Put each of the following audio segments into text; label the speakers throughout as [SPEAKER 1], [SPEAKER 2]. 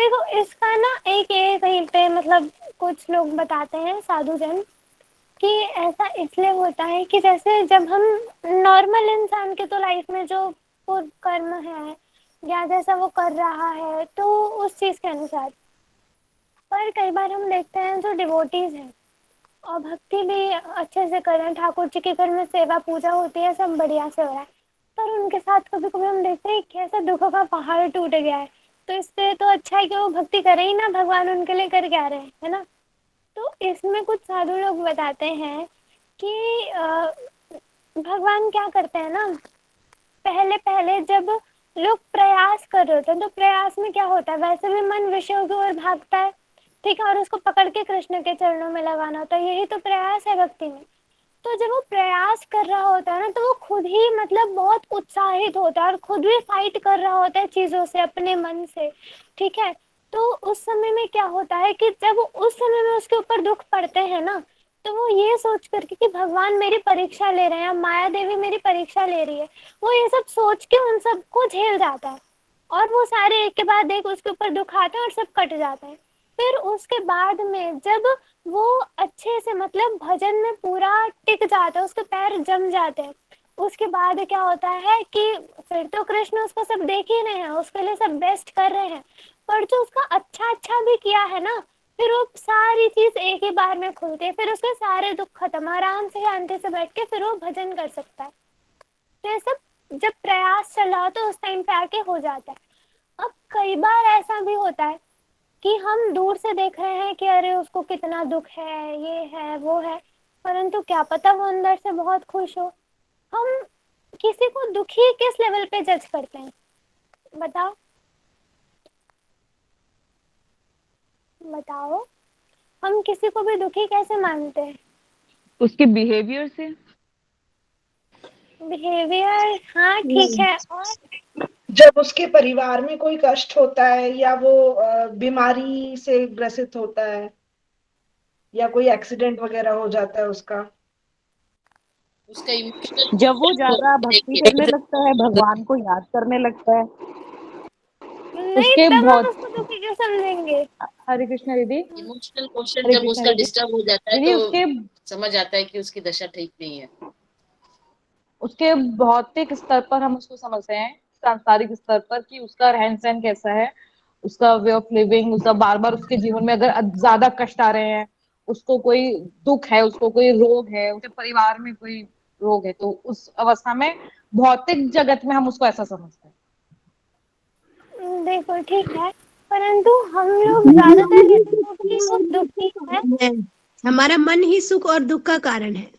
[SPEAKER 1] देखो इसका ना एक ये कहीं पे मतलब कुछ लोग बताते हैं साधु जन कि ऐसा इसलिए होता है कि जैसे जब हम नॉर्मल इंसान के तो लाइफ में जो कर्म है या जैसा वो कर रहा है तो उस चीज के अनुसार, पर कई बार हम देखते हैं जो डिवोटीज हैं और भक्ति भी अच्छे से कर रहे हैं, ठाकुर जी के घर में सेवा पूजा होती है, सब बढ़िया से हो रहा है, पर उनके साथ कभी कभी हम देखते हैं कैसे दुखों का पहाड़ टूट गया है। तो इससे तो अच्छा है कि वो भक्ति करे ही ना, भगवान उनके लिए करके आ रहे हैं, है ना। तो इसमें कुछ साधु लोग बताते हैं कि भगवान क्या करते हैं ना, पहले पहले जब लोग प्रयास कर रहे होते हैं तो प्रयास में क्या होता है, वैसे भी मन विषयों की ओर भागता है, ठीक है, और उसको पकड़ के कृष्ण के चरणों में लगाना होता है, यही तो प्रयास है भक्ति में। तो जब वो प्रयास कर रहा होता है ना तो वो खुद ही मतलब बहुत उत्साहित होता है और खुद भी फाइट कर रहा होता है चीजों से अपने मन से, ठीक है। तो उस समय में क्या होता है कि जब उस समय में उसके ऊपर दुख पड़ते हैं ना, तो वो ये सोच करके कि भगवान मेरी परीक्षा ले रहे हैं, माया देवी मेरी परीक्षा ले रही है, वो ये सब सोच के उन सबको झेल जाता है और वो सारे एक के बाद एक उसके ऊपर दुख आते हैं और सब कट जाते हैं। फिर उसके बाद में जब वो अच्छे से मतलब भजन में पूरा टिक जाता है, उसके पैर जम जाते हैं, उसके बाद क्या होता है कि फिर तो कृष्ण उसको सब देख ही रहे हैं, उसके लिए सब बेस्ट कर रहे हैं, पर जो उसका अच्छा अच्छा भी किया है ना, फिर वो सारी चीज एक ही बार में खुलती है, फिर उसके सारे दुख खत्म, आराम से शांति से बैठ के फिर वो भजन कर सकता है। तो ये सब जब प्रयास चल रहा हो तो उस टाइम पे आके हो जाता है। अब कई बार ऐसा भी होता है कि हम दूर से देख रहे हैं कि अरे उसको कितना दुख है, ये है वो है, परंतु क्या पता वो अंदर से बहुत खुश हो। हम किसी को दुखी किस लेवल पे जज करते हैं, बताओ, बताओ, हम किसी को भी दुखी कैसे मानते हैं।
[SPEAKER 2] उसके बिहेवियर से।
[SPEAKER 1] बिहेवियर, हाँ ठीक है, और
[SPEAKER 3] जब उसके परिवार में कोई कष्ट होता है या वो बीमारी से ग्रसित होता है या कोई एक्सीडेंट वगैरह हो जाता है उसका।
[SPEAKER 4] उसका इमोशनल
[SPEAKER 5] जब वो
[SPEAKER 4] क्वेश्चन
[SPEAKER 5] ज्यादा भक्ति करने लगता है, भगवान को याद करने लगता है,
[SPEAKER 1] नहीं
[SPEAKER 5] उसके
[SPEAKER 1] तब हम
[SPEAKER 5] बहुत।
[SPEAKER 1] उसको दुखी क्यों समझेंगे।
[SPEAKER 5] हरे कृष्णा दीदी।
[SPEAKER 4] इमोशनल क्वेश्चन
[SPEAKER 5] हरे
[SPEAKER 4] जब
[SPEAKER 5] कृष्णा
[SPEAKER 4] उसका
[SPEAKER 5] दीदी।
[SPEAKER 4] डिस्टर्ब हो जाता है
[SPEAKER 5] दीदी
[SPEAKER 4] तो
[SPEAKER 5] उसके
[SPEAKER 4] समझ आता है कि उसकी दशा ठीक नहीं है।
[SPEAKER 5] उसके भौतिक स्तर पर हम उसको समझते हैं, सांसारिक स्तर पर कि उसका रहन सहन कैसा है, उसका वे ऑफ लिविंग, उसका बार बार उसके जीवन में अगर ज्यादा कष्ट आ रहे हैं, उसको कोई दुख है, उसको कोई रोग है, उसके परिवार में कोई रोग है, तो उस अवस्था में भौतिक जगत में हम उसको ऐसा समझते हैं।
[SPEAKER 1] देखो ठीक है, परंतु हम लोग ज्यादातर किसी को भी वो दुखी है,
[SPEAKER 6] है। हमारा मन ही सुख और दुख का कारण है।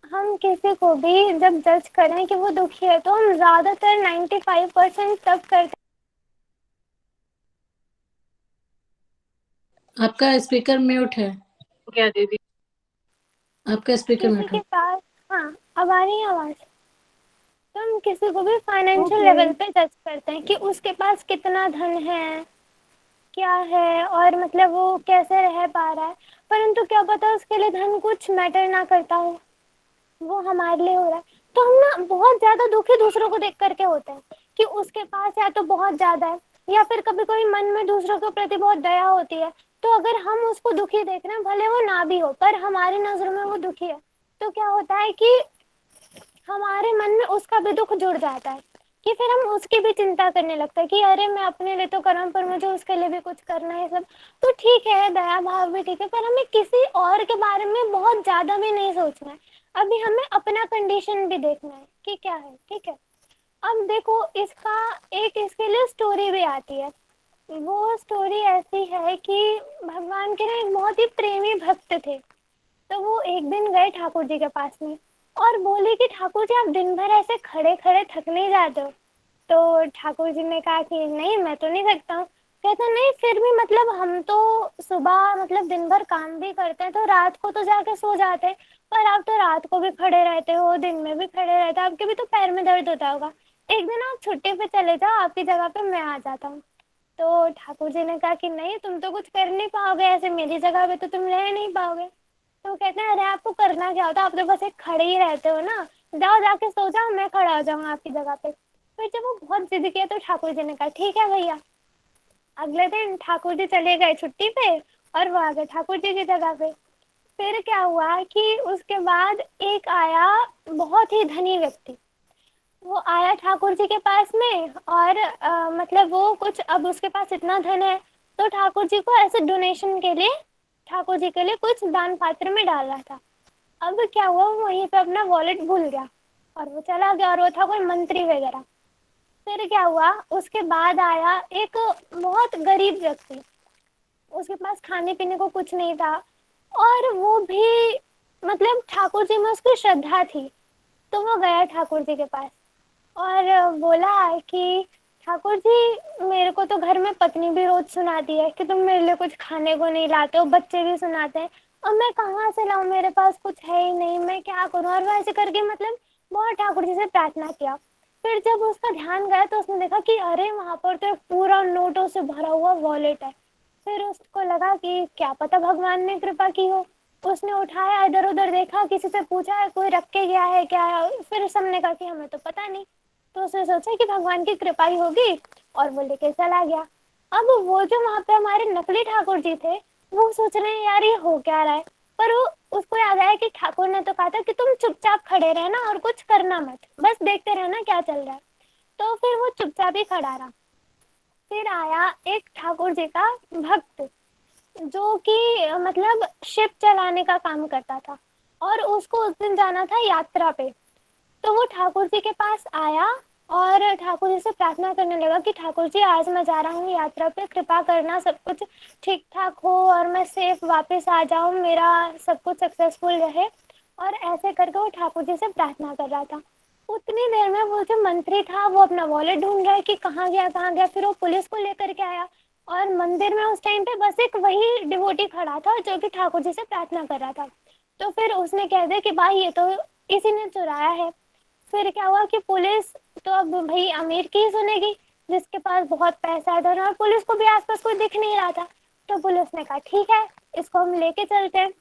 [SPEAKER 1] हम किसी को भी जब जज करें कि वो दुखी है तो हम ज्यादातर 95% तब करते
[SPEAKER 7] आपका स्पीकर म्यूट है।
[SPEAKER 5] क्या दीदी।
[SPEAKER 7] आपका
[SPEAKER 1] हैं
[SPEAKER 7] स्पीकर
[SPEAKER 1] किसी
[SPEAKER 7] म्यूट
[SPEAKER 1] के
[SPEAKER 7] है।
[SPEAKER 1] पास। हाँ, अब आ रही है आवाज। तो हम किसी को भी फाइनेंशियल
[SPEAKER 5] ओके।
[SPEAKER 1] लेवल पे जज करते हैं कि उसके पास कितना धन है, क्या है, और मतलब वो कैसे रह पा रहा है, परंतु क्या पता उसके लिए धन कुछ मैटर ना करता हो, वो हमारे लिए हो रहा है। तो हम ना बहुत ज्यादा दुखी दूसरों को देख करके होते हैं कि उसके पास या तो बहुत ज्यादा है, या फिर कभी कोई मन में दूसरों के प्रति बहुत दया होती है, तो अगर हम उसको दुखी देख रहे हैं, भले वो ना भी हो पर हमारी नजरों में वो दुखी है, तो क्या होता है कि हमारे मन में उसका भी दुख जुड़ जाता है, कि फिर हम उसकी भी चिंता करने लगते हैं कि अरे मैं अपने लिए तो कर रहा हूँ पर मुझे उसके लिए भी कुछ करना है सब। तो ठीक है, दया भाव भी ठीक है, पर हमें किसी और के बारे में बहुत ज्यादा भी नहीं सोचना है। अभी हमें अपना कंडीशन भी देखना है कि क्या है, ठीक है। अब देखो इसका एक इसके लिए स्टोरी भी आती है। वो स्टोरी ऐसी है कि भगवान के ना एक बहुत ही प्रेमी भक्त थे। तो वो एक दिन गए ठाकुर जी के पास में और बोले कि ठाकुर जी आप दिन भर ऐसे खड़े खड़े थक नहीं जाते हो। तो ठाकुर जी ने कहा कि नहीं मैं तो नहीं थकता हूँ। कहते नहीं फिर भी मतलब हम तो सुबह मतलब दिन भर काम भी करते हैं तो रात को तो जाके सो जाते हैं, पर आप तो रात को भी खड़े रहते हो, दिन में भी खड़े रहते हो, आपके भी तो पैर में दर्द होता होगा। एक दिन आप छुट्टी पे चले जाओ, आपकी जगह पे मैं आ जाता हूँ। तो ठाकुर जी ने कहा कि नहीं तुम तो कुछ कर नहीं पाओगे, ऐसे मेरी जगह पे तो तुम रह नहीं पाओगे। तो कहते हैं अरे आपको करना क्या होता है, आप तो बस एक खड़े ही रहते हो ना, जाओ जाके सो जाओ, मैं खड़ा हो जाऊंगा आपकी जगह पे। फिर जब वो बहुत जिद किया तो ठाकुर जी ने कहा ठीक है भैया। अगले दिन ठाकुर जी चले गए छुट्टी पे और वो आ गए ठाकुर जी की जगह पे। फिर क्या हुआ कि उसके बाद एक आया बहुत ही धनी व्यक्ति, वो आया ठाकुर जी के पास में और मतलब वो कुछ, अब उसके पास इतना धन है तो ठाकुर जी को ऐसे डोनेशन के लिए, ठाकुर जी के लिए कुछ दान पात्र में डाल रहा था। अब क्या हुआ, वो वहीं पे अपना वॉलेट भूल गया और वो चला गया, और वो था कोई मंत्री वगैरह। फिर क्या हुआ, उसके बाद आया एक बहुत गरीब व्यक्ति, उसके पास खाने पीने को कुछ नहीं था और वो भी मतलब ठाकुर जी में उसकी श्रद्धा थी। तो वो गया ठाकुर जी के पास और बोला कि ठाकुर जी, मेरे को तो घर में पत्नी भी रोज सुनाती है कि तुम मेरे लिए कुछ खाने को नहीं लाते हो, बच्चे भी सुनाते हैं, और मैं कहाँ से लाऊं, मेरे पास कुछ है ही नहीं, मैं क्या करूं। और वैसे करके मतलब बहुत ठाकुर जी से प्रार्थना किया। फिर जब उसका ध्यान गया तो उसने देखा कि अरे वहां पर तो एक पूरा नोटों से भरा हुआ वॉलेट है। फिर उसको लगा कि क्या पता भगवान ने कृपा की हो। उसने उठाया, इधर उधर देखा, किसी से पूछा कोई रख के गया है क्या है, फिर सबने कहा कि हमें तो पता नहीं। तो उसने सोचा कि भगवान की कृपा ही होगी और वो लेके चला गया। अब वो जो वहां पे हमारे नकली ठाकुर जी थे, वो सोच रहे हैं यार ये हो क्या रहा है, पर वो उसको याद आया कि ठाकुर ने तो कहा था कि तुम चुपचाप खड़े रहना और कुछ करना मत, बस देखते रहना क्या चल रहा है। तो फिर वो चुपचाप ही खड़ा रहा। फिर आया एक ठाकुर जी का भक्त जो कि मतलब शिप चलाने का काम करता था और उसको उस दिन जाना था यात्रा पे। तो वो ठाकुर जी के पास आया और ठाकुर जी से प्रार्थना करने लगा कि ठाकुर जी, आज मैं जा रहा हूँ यात्रा पे, कृपा करना सब कुछ ठीक ठाक हो और मैं सेफ वापस आ जाऊँ, मेरा सब कुछ सक्सेसफुल रहे। और ऐसे करके वो ठाकुर जी से प्रार्थना कर रहा था। उतनी देर में वो जो मंत्री था वो अपना वॉलेट ढूंढ रहा है कि कहाँ गया कहाँ गया। फिर वो पुलिस को लेकर के आया और मंदिर में उस टाइम पे बस एक वही डिवोटी खड़ा था जो कि ठाकुर जी से प्रार्थना कर रहा था। तो फिर उसने कह दिया कि भाई ये तो इसी ने चुराया है। फिर क्या हुआ कि पुलिस तो अब भाई अमीर की ही सुनेगी, जिसके पास बहुत पैसा है धन, और पुलिस को भी आसपास कोई दिख नहीं रहा था। तो पुलिस ने कहा ठीक है, इसको हम लेके चलते हैं।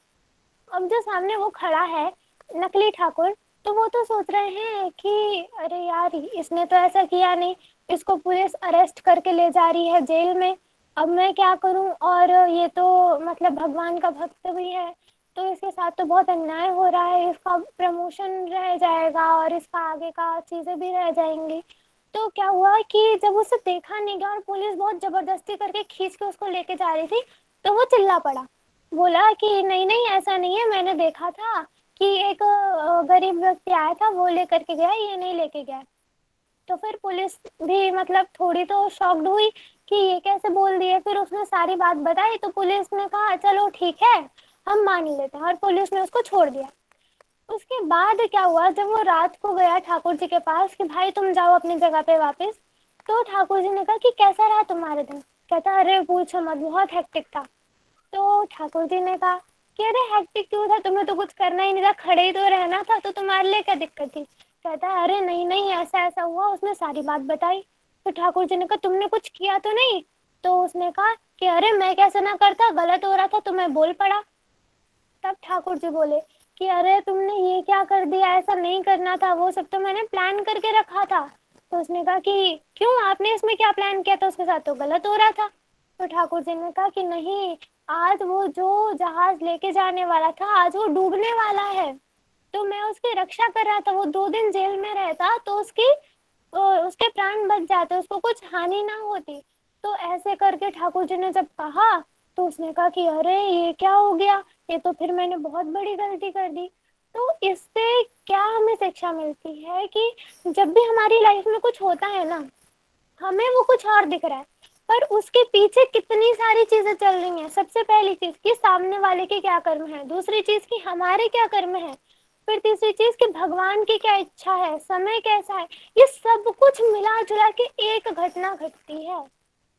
[SPEAKER 1] अब जो सामने वो खड़ा है नकली ठाकुर, तो वो तो सोच रहे हैं कि अरे यार इसने तो ऐसा किया नहीं, इसको पुलिस अरेस्ट करके ले जा रही है जेल में, अब मैं क्या करूं, और ये तो मतलब भगवान का भक्त भी है, तो इसके साथ तो बहुत अन्याय हो रहा है, इसका प्रमोशन रह जाएगा और इसका आगे का चीजें भी रह जाएंगी। तो क्या हुआ कि जब उसे देखा नहीं गया और पुलिस बहुत जबरदस्ती करके खींच के उसको लेके जा रही थी, तो वो चिल्ला पड़ा, बोला कि नहीं नहीं ऐसा नहीं है, मैंने देखा था कि एक गरीब व्यक्ति आया था वो लेकर के गया, ये नहीं लेके गया। तो फिर पुलिस भी मतलब थोड़ी तो शॉक्ड हुई कि ये कैसे बोल दिए। फिर उसने सारी बात बताई तो पुलिस ने कहा चलो ठीक है, हम मान लेते हैं, और पुलिस ने उसको छोड़ दिया। उसके बाद क्या हुआ, जब वो रात को गया ठाकुर जी के पास कि भाई तुम जाओ अपनी जगह पे वापस, तो ठाकुर जी ने कहा कि कैसा रहा तुम्हारे दिन। कहता अरे पूछो मत, बहुत हेक्टिक था। तो ठाकुर जी ने कहा कि अरे हेक्टिक क्यों था, तुम्हें तो कुछ करना ही नहीं था, खड़े ही तो रहना था, तो तुम्हारे लिए क्या दिक्कत थी। कहता है अरे नहीं नहीं ऐसा ऐसा हुआ, उसने सारी बात बताई। तो ठाकुर जी ने कहा तुमने कुछ किया तो नहीं। तो उसने कहा कि अरे मैं कैसे ना करता, गलत हो रहा था तो मैं बोल पड़ा। तब ठाकुर जी बोले कि अरे तुमने ये क्या कर दिया, ऐसा नहीं करना था, वो सब तो मैंने प्लान करके रखा था। तो उसने कहा कि क्यों, आपने इसमें क्या प्लान किया था, उसके साथ तो गलत हो रहा था। तो ठाकुर जी ने कहा कि नहीं, आज वो जो जहाज लेके जाने वाला था आज वो डूबने वाला है, तो मैं उसकी रक्षा कर रहा था। वो 2 दिन जेल में रहता तो उसके प्राण बच जाते, उसको कुछ हानि ना होती। तो ऐसे करके ठाकुर जी ने जब कहा तो उसने कहा कि अरे ये क्या हो गया, ये तो फिर मैंने बहुत बड़ी गलती कर दी। तो इससे क्या हमें शिक्षा मिलती है कि जब भी हमारी लाइफ में कुछ होता है ना, हमें वो कुछ और दिख रहा है पर उसके पीछे कितनी सारी चीजें चल रही हैं। सबसे पहली चीज कि सामने वाले के क्या कर्म है, दूसरी चीज कि हमारे क्या कर्म है, फिर तीसरी चीज कि भगवान की क्या इच्छा है, समय कैसा है, ये सब कुछ मिला जुला के एक घटना घटती है।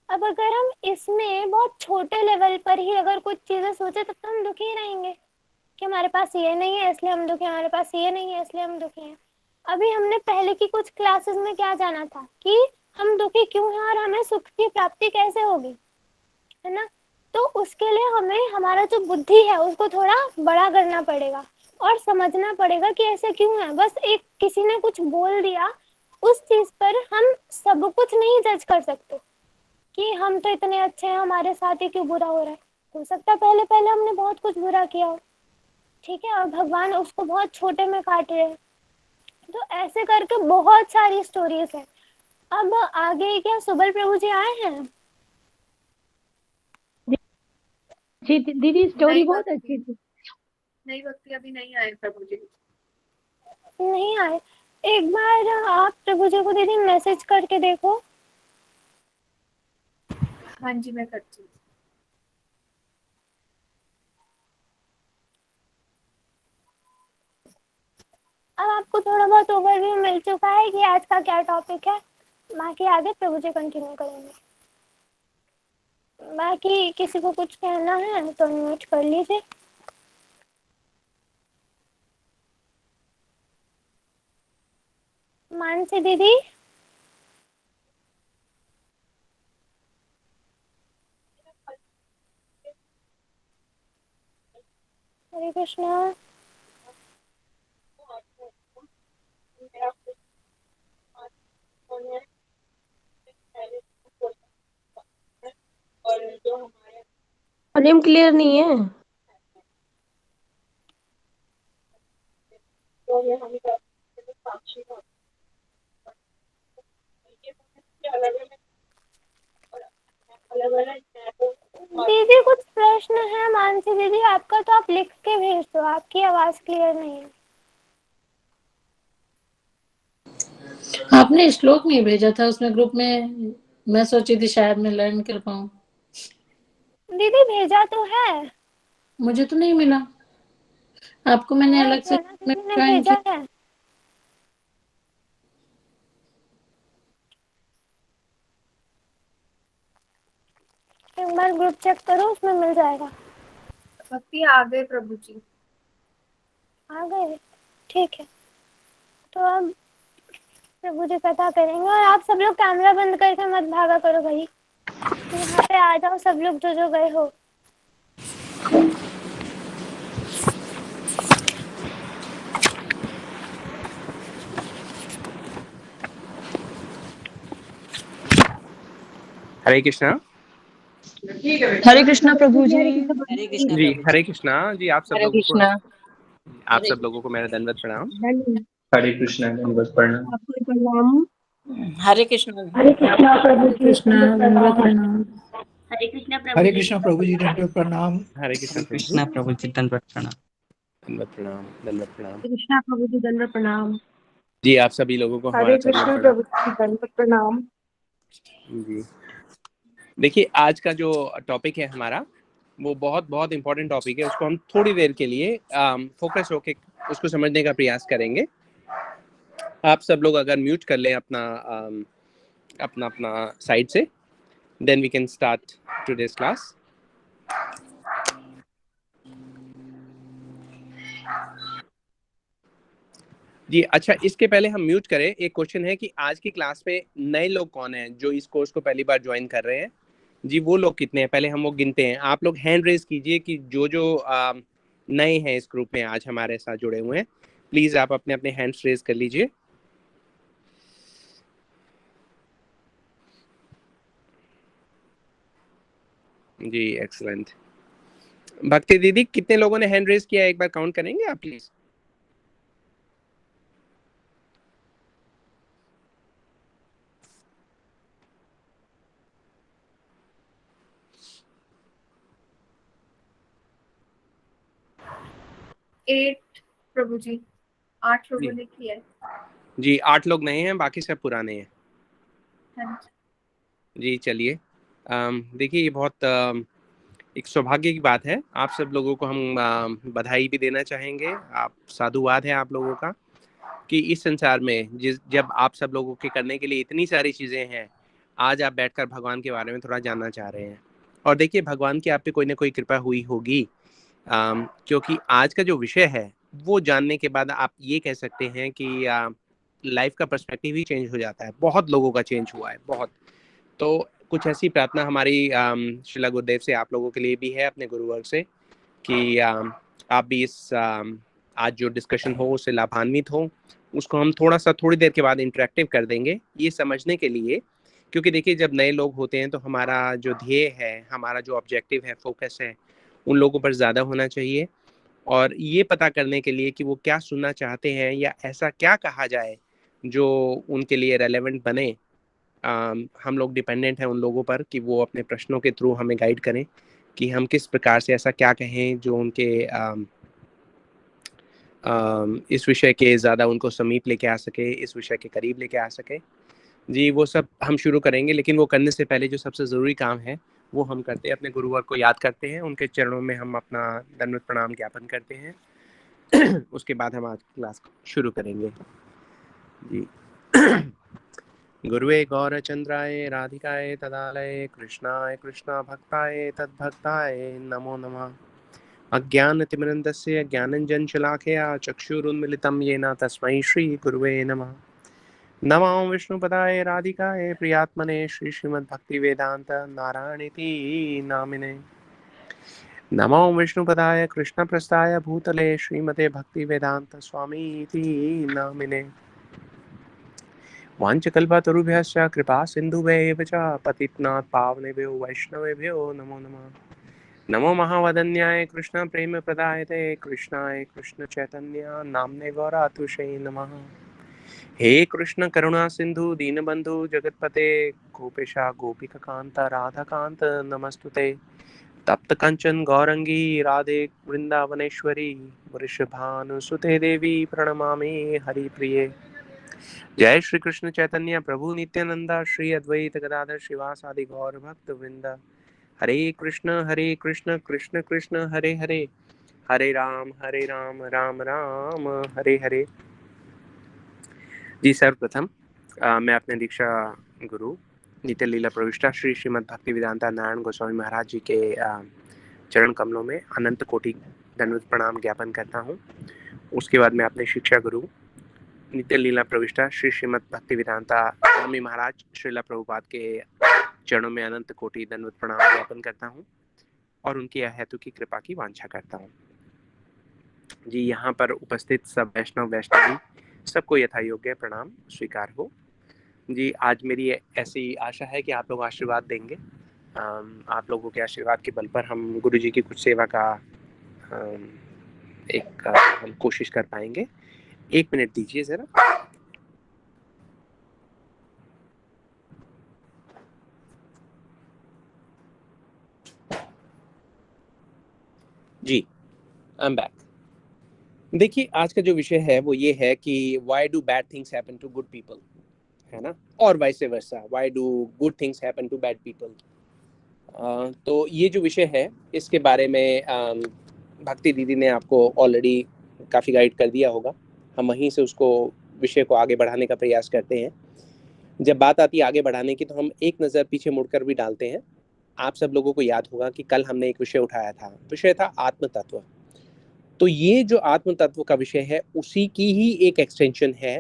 [SPEAKER 1] अब अगर हम इसमें बहुत छोटे लेवल पर ही अगर कुछ चीजें सोचे तब तो हम दुखी रहेंगे कि हमारे पास ये नहीं है इसलिए हम दुखी हैं, हमारे पास ये नहीं है इसलिए हम दुखी हैं। अभी हमने पहले की कुछ क्लासेस में क्या जाना था कि हम दुखी क्यों हैं और हमें सुख की प्राप्ति कैसे होगी, है ना। तो उसके लिए हमें हमारा जो बुद्धि है उसको थोड़ा बड़ा करना पड़ेगा और समझना पड़ेगा कि ऐसे क्यों है। बस एक किसी ने कुछ बोल दिया उस चीज पर हम सब कुछ नहीं जज कर सकते कि हम तो इतने अच्छे हैं, हमारे साथ ही क्यों बुरा हो रहा है। हो सकता है पहले पहले हमने बहुत कुछ बुरा किया हो, ठीक है, और भगवान उसको बहुत छोटे में काट रहे हैं। तो ऐसे करके बहुत सारी स्टोरीज है। अब आगे क्या सुबल प्रभु जी आए हैं?
[SPEAKER 6] जी दीदी स्टोरी बहुत अच्छी थी।
[SPEAKER 8] नहीं भक्ति अभी नहीं आए प्रभु जी।
[SPEAKER 1] नहीं आए? एक बार आप प्रभु जी को दीदी मैसेज करके देखो।
[SPEAKER 8] हाँ जी मैं करती हूँ।
[SPEAKER 1] अब आपको थोड़ा बहुत ओवरव्यू मिल चुका है कि आज का क्या टॉपिक है। बाकी आगे प्रभु जी कंटिन्यू करेंगे। बाकी किसी को कुछ कहना है तो म्यूट कर लीजिए। मानसी दीदी, हरे कृष्णा।
[SPEAKER 6] वॉल्यूम क्लियर नहीं है।
[SPEAKER 1] दीदी कुछ प्रश्न है मानसी दीदी आपका, तो आप लिख के भेज दो, आपकी आवाज क्लियर नहीं है।
[SPEAKER 7] आपने श्लोक नहीं भेजा था उसमें ग्रुप में, मैं सोची थी शायद मैं लर्न कर पाऊँ।
[SPEAKER 1] दीदी भेजा तो है।
[SPEAKER 7] मुझे तो नहीं मिला। आपको मैंने अलग से
[SPEAKER 1] किसी ने
[SPEAKER 7] ज्वाइन
[SPEAKER 1] भेजा
[SPEAKER 7] किया।
[SPEAKER 1] है। एक बार ग्रुप चेक करो, उसमें मिल जाएगा।
[SPEAKER 8] भक्ति आ गए प्रभु जी।
[SPEAKER 1] आ गए? ठीक है, तो अब प्रभु जी कथा करेंगे। और आप सब लोग कैमरा बंद करके मत भागा करो भाई, यहाँ पे आ जाओ सब लोग जो जो गए हो।
[SPEAKER 9] हरे कृष्णा।
[SPEAKER 5] हरे कृष्णा प्रभु जी।
[SPEAKER 4] हरे कृष्णा
[SPEAKER 9] जी
[SPEAKER 4] प्रभु जी।
[SPEAKER 9] हरे कृष्णा जी। आप सब
[SPEAKER 5] हरे
[SPEAKER 9] लोगों को
[SPEAKER 4] हरे
[SPEAKER 9] मेरा दंडवत प्रणाम।
[SPEAKER 10] हरे कृष्णा दंडवत प्रणाम।
[SPEAKER 6] आपको प्रणाम।
[SPEAKER 4] हरे कृष्णा।
[SPEAKER 6] हरे कृष्णा प्रभु
[SPEAKER 7] हरे
[SPEAKER 6] जी
[SPEAKER 7] कृष्णा, दंडवत प्रणाम।
[SPEAKER 6] हरे कृष्णा
[SPEAKER 11] हरे कृष्णा प्रभु जी दंडवत प्रणाम।
[SPEAKER 9] हरे कृष्णा
[SPEAKER 10] कृष्णा प्रभु जी दंडवत प्रणाम।
[SPEAKER 9] दंडवत प्रणाम, दंडवत प्रणाम।
[SPEAKER 6] कृष्णा प्रभु जी दंडवत प्रणाम।
[SPEAKER 9] जी आप सभी लोगों को हमारा
[SPEAKER 3] हरे
[SPEAKER 9] दंडवत
[SPEAKER 3] कृष्ण
[SPEAKER 9] प्रणाम।
[SPEAKER 3] प्रभु जी दंडवत प्रणाम।
[SPEAKER 9] जी देखिए, आज का जो टॉपिक है हमारा वो बहुत बहुत इम्पोर्टेंट टॉपिक है। उसको हम थोड़ी देर के लिए फोकस होके उसको समझने का प्रयास करेंगे। आप सब लोग अगर म्यूट कर लें अपना अपना अपना साइड से, then we can start today's class. जी अच्छा, इसके पहले हम म्यूट करें, एक क्वेश्चन है कि आज की क्लास में नए लोग कौन हैं जो इस कोर्स को पहली बार ज्वाइन कर रहे हैं? जी वो लोग कितने हैं पहले हम वो गिनते हैं। आप लोग हैंड रेज कीजिए कि जो जो नए हैं इस ग्रुप में आज हमारे साथ जुड़े हुए हैं। प्लीज आप अपने अपने हैंड्स रेज कर लीजिए। जी एक्सलेंट। भक्ति दीदी कितने लोगों ने हैंड रेज किया है, एक बार काउंट करेंगे आप प्लीज?
[SPEAKER 8] एट प्रभु जी। 8 लोगों ने किया है।
[SPEAKER 9] जी 8 लोग नए हैं, बाकी सब पुराने हैं।
[SPEAKER 8] हाँ
[SPEAKER 9] जी चलिए, देखिए ये बहुत एक सौभाग्य की बात है। आप सब लोगों को हम बधाई भी देना चाहेंगे। आप साधुवाद है आप लोगों का कि इस संसार में जब आप सब लोगों के करने के लिए इतनी सारी चीज़ें हैं, आज आप बैठकर भगवान के बारे में थोड़ा जानना चाह रहे हैं। और देखिए भगवान की आप पे कोई ना कोई कृपा हुई होगी, क्योंकि आज का जो विषय है वो जानने के बाद आप ये कह सकते हैं कि लाइफ का पर्सपेक्टिव ही चेंज हो जाता है। बहुत लोगों का चेंज हुआ है, बहुत। तो कुछ ऐसी प्रार्थना हमारी श्रीला गुरुदेव से आप लोगों के लिए भी है, अपने गुरुवर्ग से, कि आप भी इस आज जो डिस्कशन हो उससे लाभान्वित हो, उसको हम थोड़ी देर के बाद इंटरेक्टिव कर देंगे, ये समझने के लिए, क्योंकि देखिए जब नए लोग होते हैं तो हमारा जो ध्येय है, हमारा जो ऑब्जेक्टिव है, फोकस है, उन लोगों पर ज़्यादा होना चाहिए, और ये पता करने के लिए कि वो क्या सुनना चाहते हैं या ऐसा क्या कहा जाए जो उनके लिए रेलेवेंट बने। हम लोग डिपेंडेंट हैं उन लोगों पर कि वो अपने प्रश्नों के थ्रू हमें गाइड करें कि हम किस प्रकार से ऐसा क्या कहें जो उनके इस विषय के ज़्यादा उनको समीप लेके आ सके, इस विषय के करीब लेके आ सके। जी, वो सब हम शुरू करेंगे, लेकिन वो करने से पहले जो सबसे ज़रूरी काम है वो हम करते हैं, अपने गुरुवर को याद करते हैं, उनके चरणों में हम अपना दंडवत प्रणाम ज्ञापन करते हैं। उसके बाद हम आज क्लास शुरू करेंगे। जी। गुरुवे गौरचंद्राय राधिकाय तदालय कृष्णाय कृष्णा भक्ताय तद्भक्ताय नमो नमः। अज्ञानतिमिरन्दस्य ज्ञानञ्जनशलाकया चक्षुरुन्मिलितं येन तस्मै श्रीगुरुवे नमः। नमो विष्णुपदाय राधिकाय प्रियात्मने श्रीमद्भक्तिवेदान्त नारायणीति नामिने। नमो विष्णुपदाय कृष्णप्रस्थाय भूतले श्रीमते भक्तिवेदान्त स्वामीति नामिने। वाञ्छकल्पतरुभ्यश्च कृपा सिन्धुभ्येव च पतितनाथ पावनेभ्यो वैष्णवेभ्यो नमो नमः। नमो महावदन्याय कृष्ण प्रेम प्रदायते कृष्णाय कृष्ण चैतन्य नामने गौरातुषे नमः। हे कृष्ण करुणा सिंधु दीनबंधु जगतपते गोपेशा गोपिका कांत राधा कांत नमस्तुते। तप्त कंचन गौरंगी राधे वृंदावनेश्वरी वृषभानुसुते देवी प्रणमामि हरिप्रिये। जय श्री कृष्ण चैतन्य प्रभु नित्यानंद श्री अद्वैत गदाधर श्रीवासादि गौर भक्त वृंद। हरे कृष्ण कृष्ण कृष्ण हरे हरे, हरे राम राम राम हरे हरे। जी, सर्वप्रथम मैं अपने दीक्षा गुरु नित्य लीला प्रविष्टा श्री श्रीमद् भक्ति वेदांता नारायण गोस्वामी महाराज जी के चरण कमलों में अनंत कोटि दंडवत प्रणाम ज्ञापन करता हूँ। उसके बाद मैं अपने शिक्षा गुरु नित्य लीला प्रविष्टा श्री श्रीमद् भक्ति वेदांता स्वामी महाराज श्रीला प्रभुपाद के चरणों में अनंत कोटि दंडवत प्रणाम ज्ञापन करता हूँ और उनकी अहेतु की कृपा की वांछा करता हूँ। जी, यहाँ पर उपस्थित सब वैष्णव वैष्णवी सबको यथा योग्य प्रणाम स्वीकार हो। जी, आज मेरी ऐसी आशा है कि आप लोग आशीर्वाद देंगे। आप लोगों के आशीर्वाद के बल पर हम गुरु जी की कुछ सेवा का हम कोशिश कर पाएंगे। 1 मिनट दीजिए जरा। जी, आई एम बैक। देखिए, आज का जो विषय है वो ये है कि why do bad things happen to good people, है ना, और vice versa, why do good things happen to bad people. तो ये जो विषय है इसके बारे में भक्ति दीदी ने आपको ऑलरेडी काफ़ी गाइड कर दिया होगा। हम वहीं से उसको विषय को आगे बढ़ाने का प्रयास करते हैं। जब बात आती है आगे बढ़ाने की तो हम एक नज़र पीछे मुड़कर भी डालते हैं। आप सब लोगों को याद होगा कि कल हमने एक विषय उठाया था, विषय था आत्म तत्व। तो ये जो आत्म तत्व का विषय है उसी की ही एक एक्सटेंशन है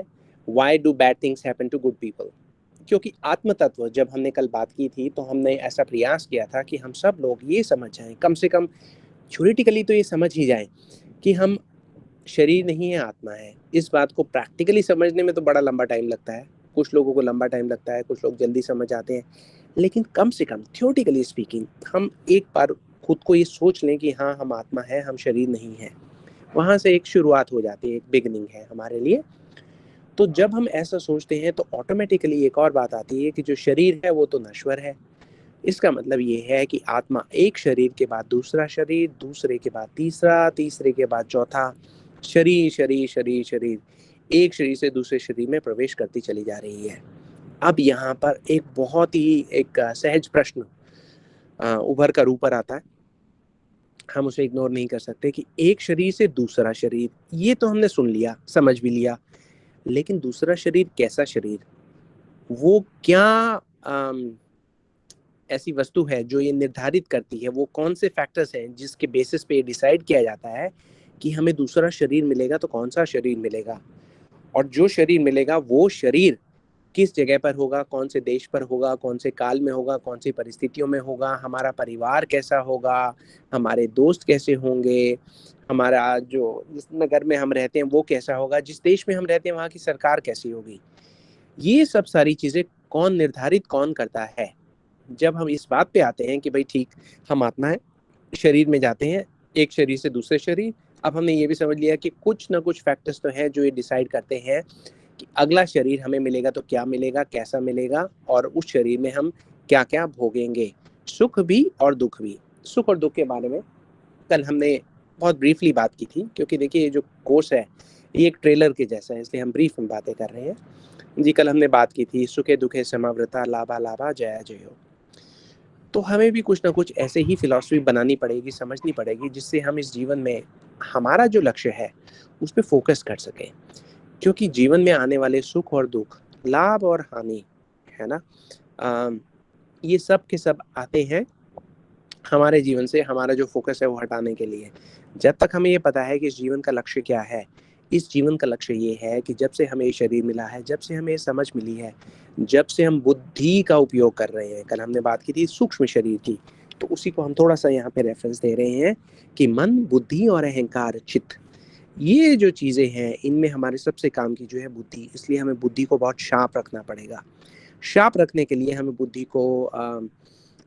[SPEAKER 9] why do bad things happen to good people. क्योंकि आत्म तत्व जब हमने कल बात की थी तो हमने ऐसा प्रयास किया था कि हम सब लोग ये समझ जाएं, कम से कम थ्योरेटिकली तो ये समझ ही जाएं कि हम शरीर नहीं है, आत्मा है। इस बात को प्रैक्टिकली समझने में तो बड़ा लंबा टाइम लगता है, कुछ लोगों को लंबा टाइम लगता है, कुछ लोग जल्दी समझ आते हैं, लेकिन कम से कम थ्योरेटिकली स्पीकिंग हम एक बार खुद को ये सोच लें कि हाँ, हम आत्मा है, हम शरीर नहीं है। वहाँ से एक शुरुआत हो जाती है, एक बिगनिंग है हमारे लिए। तो जब हम ऐसा सोचते हैं तो ऑटोमेटिकली एक और बात आती है कि जो शरीर है वो तो नश्वर है। इसका मतलब ये है कि आत्मा एक शरीर के बाद दूसरा शरीर, दूसरे के बाद तीसरा, तीसरे के बाद चौथा, शरीर शरीर शरीर शरीर, एक शरीर से दूसरे शरीर में प्रवेश करती चली जा रही है। अब यहाँ पर एक बहुत ही एक सहज प्रश्न उभर कर ऊपर आता है, हम उसे इग्नोर नहीं कर सकते कि एक शरीर से दूसरा शरीर, ये तो हमने सुन लिया, समझ भी लिया, लेकिन दूसरा शरीर कैसा शरीर, वो क्या ऐसी वस्तु है जो ये निर्धारित करती है, वो कौन से फैक्टर्स हैं जिसके बेसिस पे डिसाइड किया जाता है कि हमें दूसरा शरीर मिलेगा तो कौन सा शरीर मिलेगा, और जो शरीर मिलेगा वो शरीर किस जगह पर होगा, कौन से देश पर होगा, कौन से काल में होगा, कौन सी परिस्थितियों में होगा, हमारा परिवार कैसा होगा, हमारे दोस्त कैसे होंगे, हमारा जो जिस नगर में हम रहते हैं वो कैसा होगा, जिस देश में हम रहते हैं वहाँ की सरकार कैसी होगी। ये सब सारी चीजें कौन निर्धारित कौन करता है। जब हम इस बात पे आते हैं कि भाई ठीक, हम आत्मा है, शरीर में जाते हैं, एक शरीर से दूसरे शरीर, अब हमने ये भी समझ लिया कि कुछ ना कुछ फैक्टर्स तो हैं जो ये डिसाइड करते हैं कि अगला शरीर हमें मिलेगा तो क्या मिलेगा, कैसा मिलेगा, और उस शरीर में हम क्या क्या भोगेंगे, सुख भी और दुख भी। सुख और दुख के बारे में कल हमने बहुत ब्रीफली बात की थी, क्योंकि देखिए ये जो कोर्स है ये एक ट्रेलर के जैसा है, इसलिए हम ब्रीफ में बातें कर रहे हैं जी। कल हमने बात की थी सुखे दुखे समावृता, लाभा लाभा जया जयो। तो हमें भी कुछ ना कुछ ऐसे ही फिलॉसफी बनानी पड़ेगी, समझनी पड़ेगी, जिससे हम इस जीवन में हमारा जो लक्ष्य है उस पर फोकस कर सकें। क्योंकि जीवन में आने वाले सुख और दुख, लाभ और हानि, है ना, ये सब के सब आते हैं हमारे जीवन से हमारा जो फोकस है वो हटाने के लिए। जब तक हमें ये पता है कि इस जीवन का लक्ष्य क्या है, इस जीवन का लक्ष्य ये है कि जब से हमें ये शरीर मिला है, जब से हमें ये समझ मिली है, जब से हम बुद्धि का उपयोग कर रहे हैं, कल हमने बात की थी सूक्ष्म शरीर की, तो उसी को हम थोड़ा सा यहाँ पे रेफरेंस दे रहे हैं कि मन, बुद्धि और अहंकार, चित्त, ये जो चीज़ें हैं इनमें हमारे सबसे काम की जो है बुद्धि। इसलिए हमें बुद्धि को बहुत शार्प रखना पड़ेगा। शार्प रखने के लिए हमें बुद्धि को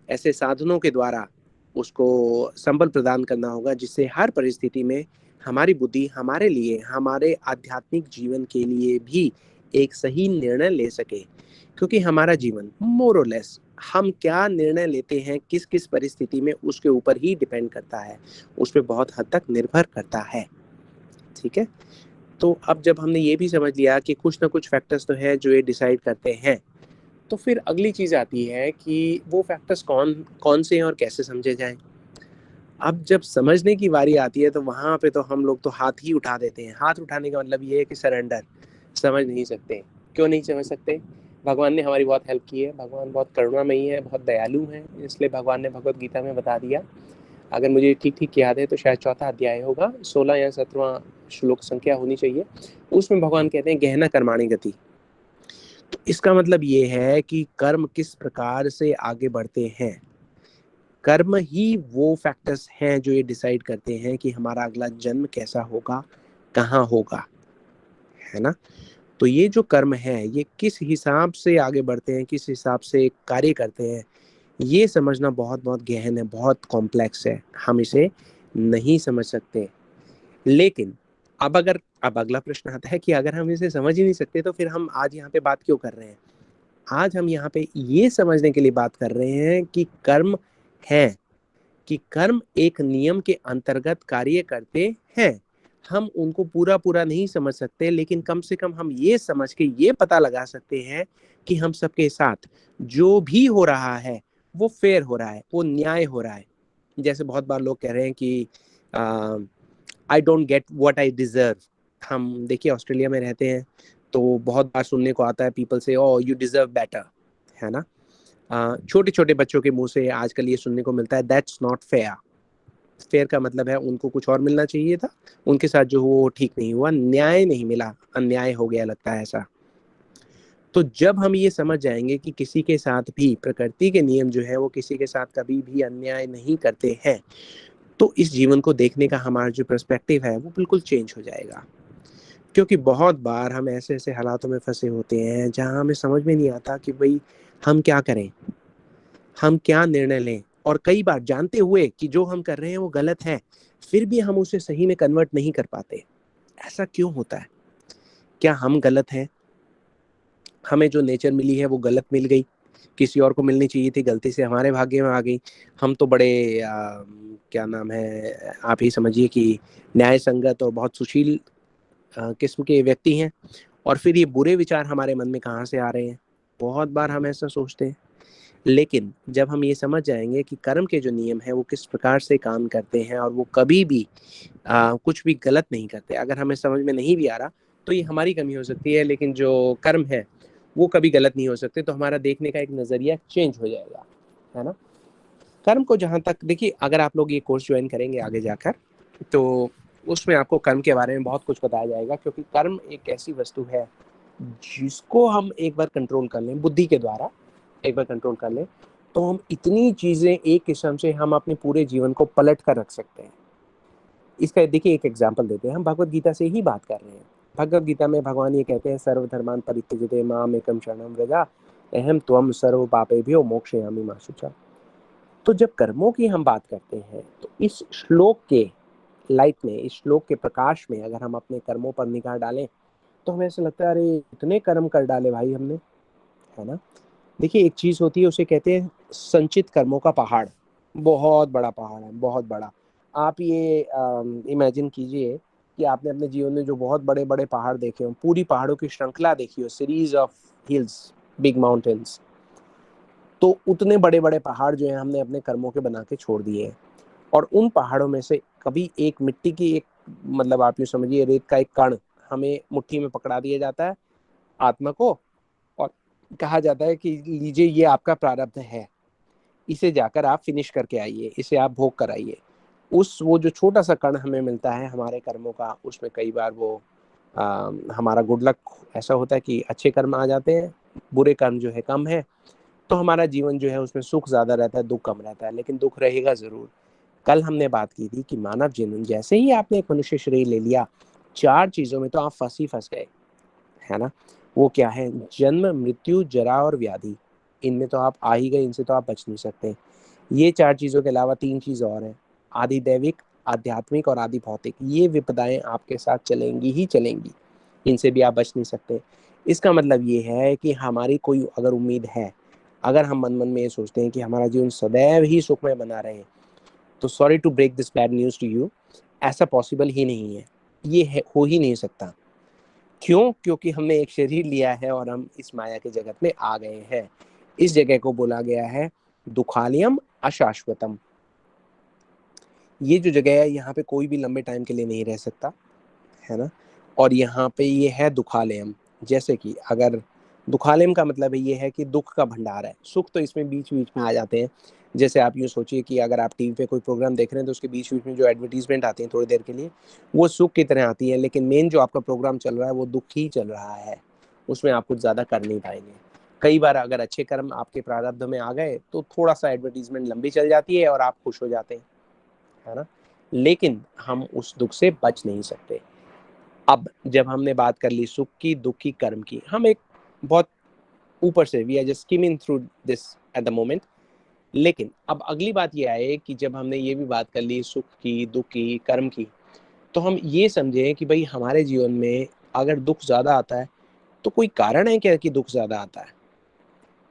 [SPEAKER 9] ऐसे साधनों के द्वारा उसको संबल प्रदान करना होगा, जिससे हर परिस्थिति में हमारी बुद्धि हमारे लिए, हमारे आध्यात्मिक जीवन के लिए भी एक सही निर्णय ले सके। क्योंकि हमारा जीवन मोर और लेस हम क्या निर्णय लेते हैं किस किस परिस्थिति में, उसके ऊपर ही डिपेंड करता है, उस पर बहुत हद तक निर्भर करता है। ठीक है, तो अब जब हमने ये भी समझ लिया कि कुछ ना कुछ फैक्टर्स तो है जो ये डिसाइड करते हैं, तो फिर अगली चीज़ आती है कि वो फैक्टर्स कौन कौन से हैं और कैसे समझे जाएं। अब जब समझने की बारी आती है तो वहाँ पे तो हम लोग तो हाथ ही उठा देते हैं। हाथ उठाने का मतलब ये है कि सरेंडर, समझ नहीं सकते। क्यों नहीं समझ सकते? भगवान ने हमारी बहुत हेल्प की है, भगवान बहुत करुणामयी है, बहुत दयालु है, इसलिए भगवान ने भगवत गीता में बता दिया। अगर मुझे ठीक ठीक याद है तो शायद 4था अध्याय होगा, 16 या 17वां श्लोक संख्या होनी चाहिए, उसमें भगवान कहते हैं गहना कर्माणि गति। तो इसका मतलब ये है कि कर्म किस प्रकार से आगे बढ़ते हैं, कर्म ही वो फैक्टर्स हैं जो ये डिसाइड करते हैं कि हमारा अगला जन्म कैसा होगा, कहाँ होगा, है ना। तो ये जो कर्म है ये किस हिसाब से आगे बढ़ते हैं, किस हिसाब से कार्य करते हैं, ये समझना बहुत बहुत गहन है, बहुत कॉम्प्लेक्स है, हम इसे नहीं समझ सकते। लेकिन अब अगला प्रश्न आता है कि अगर हम इसे समझ ही नहीं सकते तो फिर हम आज यहाँ पे बात क्यों कर रहे हैं। आज हम यहाँ पे ये समझने के लिए बात कर रहे हैं कि कर्म है, कि कर्म एक नियम के अंतर्गत कार्य करते हैं। हम उनको पूरा नहीं समझ सकते, लेकिन कम से कम हम ये समझ के ये पता लगा सकते हैं कि हम सबके साथ जो भी हो रहा है वो फेयर हो रहा है, वो न्याय हो रहा है। जैसे बहुत बार लोग कह रहे हैं कि I don't get what I deserve. हम देखिए ऑस्ट्रेलिया में रहते हैं तो बहुत बार सुनने को आता है पीपल से ओ यू डिजर्व बेटर, है ना। छोटे छोटे बच्चों के मुंह से आजकल ये सुनने को मिलता है दैट्स नॉट फेयर। फेयर का मतलब है उनको कुछ और मिलना चाहिए था, उनके साथ जो हुआ वो ठीक नहीं हुआ, न्याय नहीं मिला, अन्याय हो गया, लगता है ऐसा। तो जब हम ये समझ जाएंगे कि किसी के साथ भी प्रकृति के नियम जो है वो किसी के साथ कभी भी अन्याय नहीं करते हैं, तो इस जीवन को देखने का हमारा जो पर्सपेक्टिव है वो बिल्कुल चेंज हो जाएगा। क्योंकि बहुत बार हम ऐसे ऐसे हालातों में फंसे होते हैं जहां हमें समझ में नहीं आता कि भाई हम क्या करें, हम क्या निर्णय लें, और कई बार जानते हुए कि जो हम कर रहे हैं वो गलत है फिर भी हम उसे सही में कन्वर्ट नहीं कर पाते। ऐसा क्यों होता है? क्या हम गलत हैं? हमें जो नेचर मिली है वो गलत मिल गई, किसी और को मिलनी चाहिए थी, गलती से हमारे भाग्य में आ गई। हम तो बड़े क्या नाम है, आप ही समझिए कि न्याय संगत और बहुत सुशील किस्म के व्यक्ति हैं, और फिर ये बुरे विचार हमारे मन में कहाँ से आ रहे हैं? बहुत बार हम ऐसा सोचते हैं। लेकिन जब हम ये समझ जाएंगे कि कर्म के जो नियम है वो किस प्रकार से काम करते हैं और वो कभी भी कुछ भी गलत नहीं करते, अगर हमें समझ में नहीं भी आ रहा तो ये हमारी कमी हो सकती है, लेकिन जो कर्म है वो कभी गलत नहीं हो सकते, तो हमारा देखने का एक नज़रिया चेंज हो जाएगा, है ना। कर्म को जहाँ तक देखिए, अगर आप लोग ये कोर्स ज्वाइन करेंगे आगे जाकर तो उसमें आपको कर्म के बारे में बहुत कुछ बताया जाएगा, क्योंकि कर्म एक ऐसी वस्तु है जिसको हम एक बार कंट्रोल कर लें, बुद्धि के द्वारा एक बार कंट्रोल कर लें, तो हम इतनी चीजें एक किस्म से हम अपने पूरे जीवन को पलट कर रख सकते हैं। इसका देखिए एक एग्जांपल देते हैं, हम भगवत गीता से ही बात कर रहे हैं। भगवत गीता में भगवान ये कहते हैं, सर्वधर्मान् परित्यज्य माम एकम शरणं व्रज अहम त्वं सर्व पापेभ्यो मोक्षयामि मा शुचा। तो जब कर्मों की हम बात करते हैं तो इस श्लोक के लाइट में, इस श्लोक के प्रकाश में अगर हम अपने कर्मों पर निगाह डालें तो हमें ऐसा लगता है अरे इतने कर्म कर डाले भाई हमने, है ना। देखिए एक चीज होती है, उसे कहते हैं संचित कर्मों का पहाड़। बहुत बड़ा पहाड़ है, बहुत बड़ा। आप ये इमेजिन कीजिए कि आपने अपने जीवन में जो बहुत बड़े बड़े पहाड़ देखे हो, पूरी पहाड़ों की श्रृंखला देखी हो, series of hills, big mountains, तो उतने बड़े बड़े पहाड़ जो है हमने अपने कर्मों के बना के छोड़ दिए हैं। और उन पहाड़ों में से कभी एक मिट्टी की एक, मतलब आप यूँ समझिए रेत का एक कण हमें मुट्ठी में पकड़ा दिया जाता है, आत्मा को, और कहा जाता है कि लीजिए ये आपका प्रारब्ध है, इसे जाकर आप फिनिश करके आइए, इसे आप भोग कर आइए। वो जो छोटा सा कण हमें मिलता है हमारे कर्मों का, उसमें कई बार वो हमारा गुड लक ऐसा होता है कि अच्छे कर्म आ जाते हैं, बुरे कर्म जो है कम है, तो हमारा जीवन जो है उसमें सुख ज्यादा रहता है, दुख कम रहता है, लेकिन दुख रहेगा जरूर। कल हमने बात की थी कि मानव जीवन, जैसे ही आपने एक मनुष्य शरीर ले लिया, 4 चीजों में तो आप फंस गए, है ना। वो क्या है? जन्म, मृत्यु, जरा और व्याधि। इनमें तो आप आ ही गए, इनसे तो आप बच नहीं सकते। ये 4 चीजों के अलावा 3 चीज और हैं, आदि दैविक, आध्यात्मिक और आदि भौतिक। ये विपदाएं आपके साथ चलेंगी ही चलेंगी, इनसे भी आप बच नहीं सकते। इसका मतलब ये है कि हमारी कोई अगर उम्मीद है, अगर हम मन मन में ये सोचते हैं कि हमारा जीवन सदैव ही सुखमय बना रहे, तो sorry to break this bad news to you, ऐसा पॉसिबल ही नहीं है, ये है, हो ही नहीं सकता। क्यों? क्योंकि हमने एक शरीर लिया है और हम इस माया के जगत में आ गए हैं। इस जगह को बोला गया है दुखालयम अशाश्वतम। ये जो जगह है, यहाँ पे कोई भी लंबे टाइम के लिए नहीं रह सकता, है ना। और यहाँ पे ये है दुखालयम। जैसे कि अगर दुखालयम का मतलब ये है कि दुख का भंडार है, सुख तो इसमें बीच बीच में आ जाते हैं। जैसे आप यूँ सोचिए कि अगर आप टीवी पे कोई प्रोग्राम देख रहे हैं तो उसके बीच बीच में जो एडवर्टीजमेंट आती हैं थोड़ी देर के लिए, वो सुख की तरह आती है, लेकिन मेन जो आपका प्रोग्राम चल रहा है वो दुख ही चल रहा है, उसमें आप कुछ ज़्यादा कर नहीं पाएंगे। कई बार अगर अच्छे कर्म आपके प्रारब्ध में आ गए तो थोड़ा सा एडवर्टीजमेंट लंबी चल जाती है और आप खुश हो जाते हैं, है ना। लेकिन हम उस दुख से बच नहीं सकते। अब जब हमने बात कर ली सुख की, दुख की, कर्म की, हम एक बहुत ऊपर से, we are just skimming through this at the moment. लेकिन अब अगली बात ये आए कि जब हमने ये भी बात कर ली सुख की, दुख की, कर्म की, तो हम ये समझें कि भाई हमारे जीवन में अगर दुख ज्यादा आता है तो कोई कारण है क्या कि दुख ज्यादा आता है?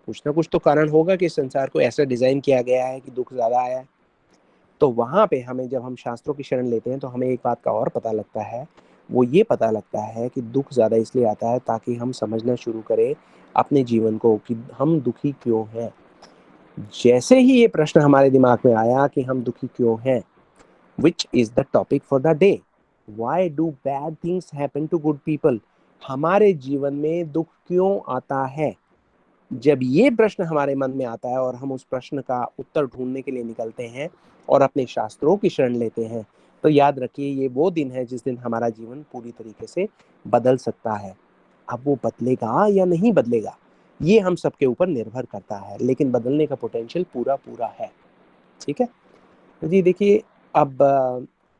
[SPEAKER 9] कुछ ना कुछ तो कारण होगा कि इस संसार को ऐसा डिजाइन किया गया है कि दुख ज्यादा आया है। तो वहां पे हमें, जब हम शास्त्रों की शरण लेते हैं, तो हमें एक बात का और पता लगता है, वो ये पता लगता है कि दुख ज्यादा इसलिए आता है ताकि हम समझना शुरू करें अपने जीवन को कि हम दुखी क्यों हैं। जैसे ही ये प्रश्न हमारे दिमाग में आया कि हम दुखी क्यों हैं, which is the topic for the day, why do bad things happen to good people, हमारे जीवन में दुख क्यों आता है। जब ये प्रश्न हमारे मन में आता है और हम उस प्रश्न का उत्तर ढूंढने के लिए निकलते हैं और अपने शास्त्रों की शरण लेते हैं, तो याद रखिए ये वो दिन है जिस दिन हमारा जीवन पूरी तरीके से बदल सकता है। अब वो बदलेगा या नहीं बदलेगा, ये हम सबके ऊपर निर्भर करता है, लेकिन बदलने का पोटेंशियल पूरा पूरा है। ठीक है जी। देखिए अब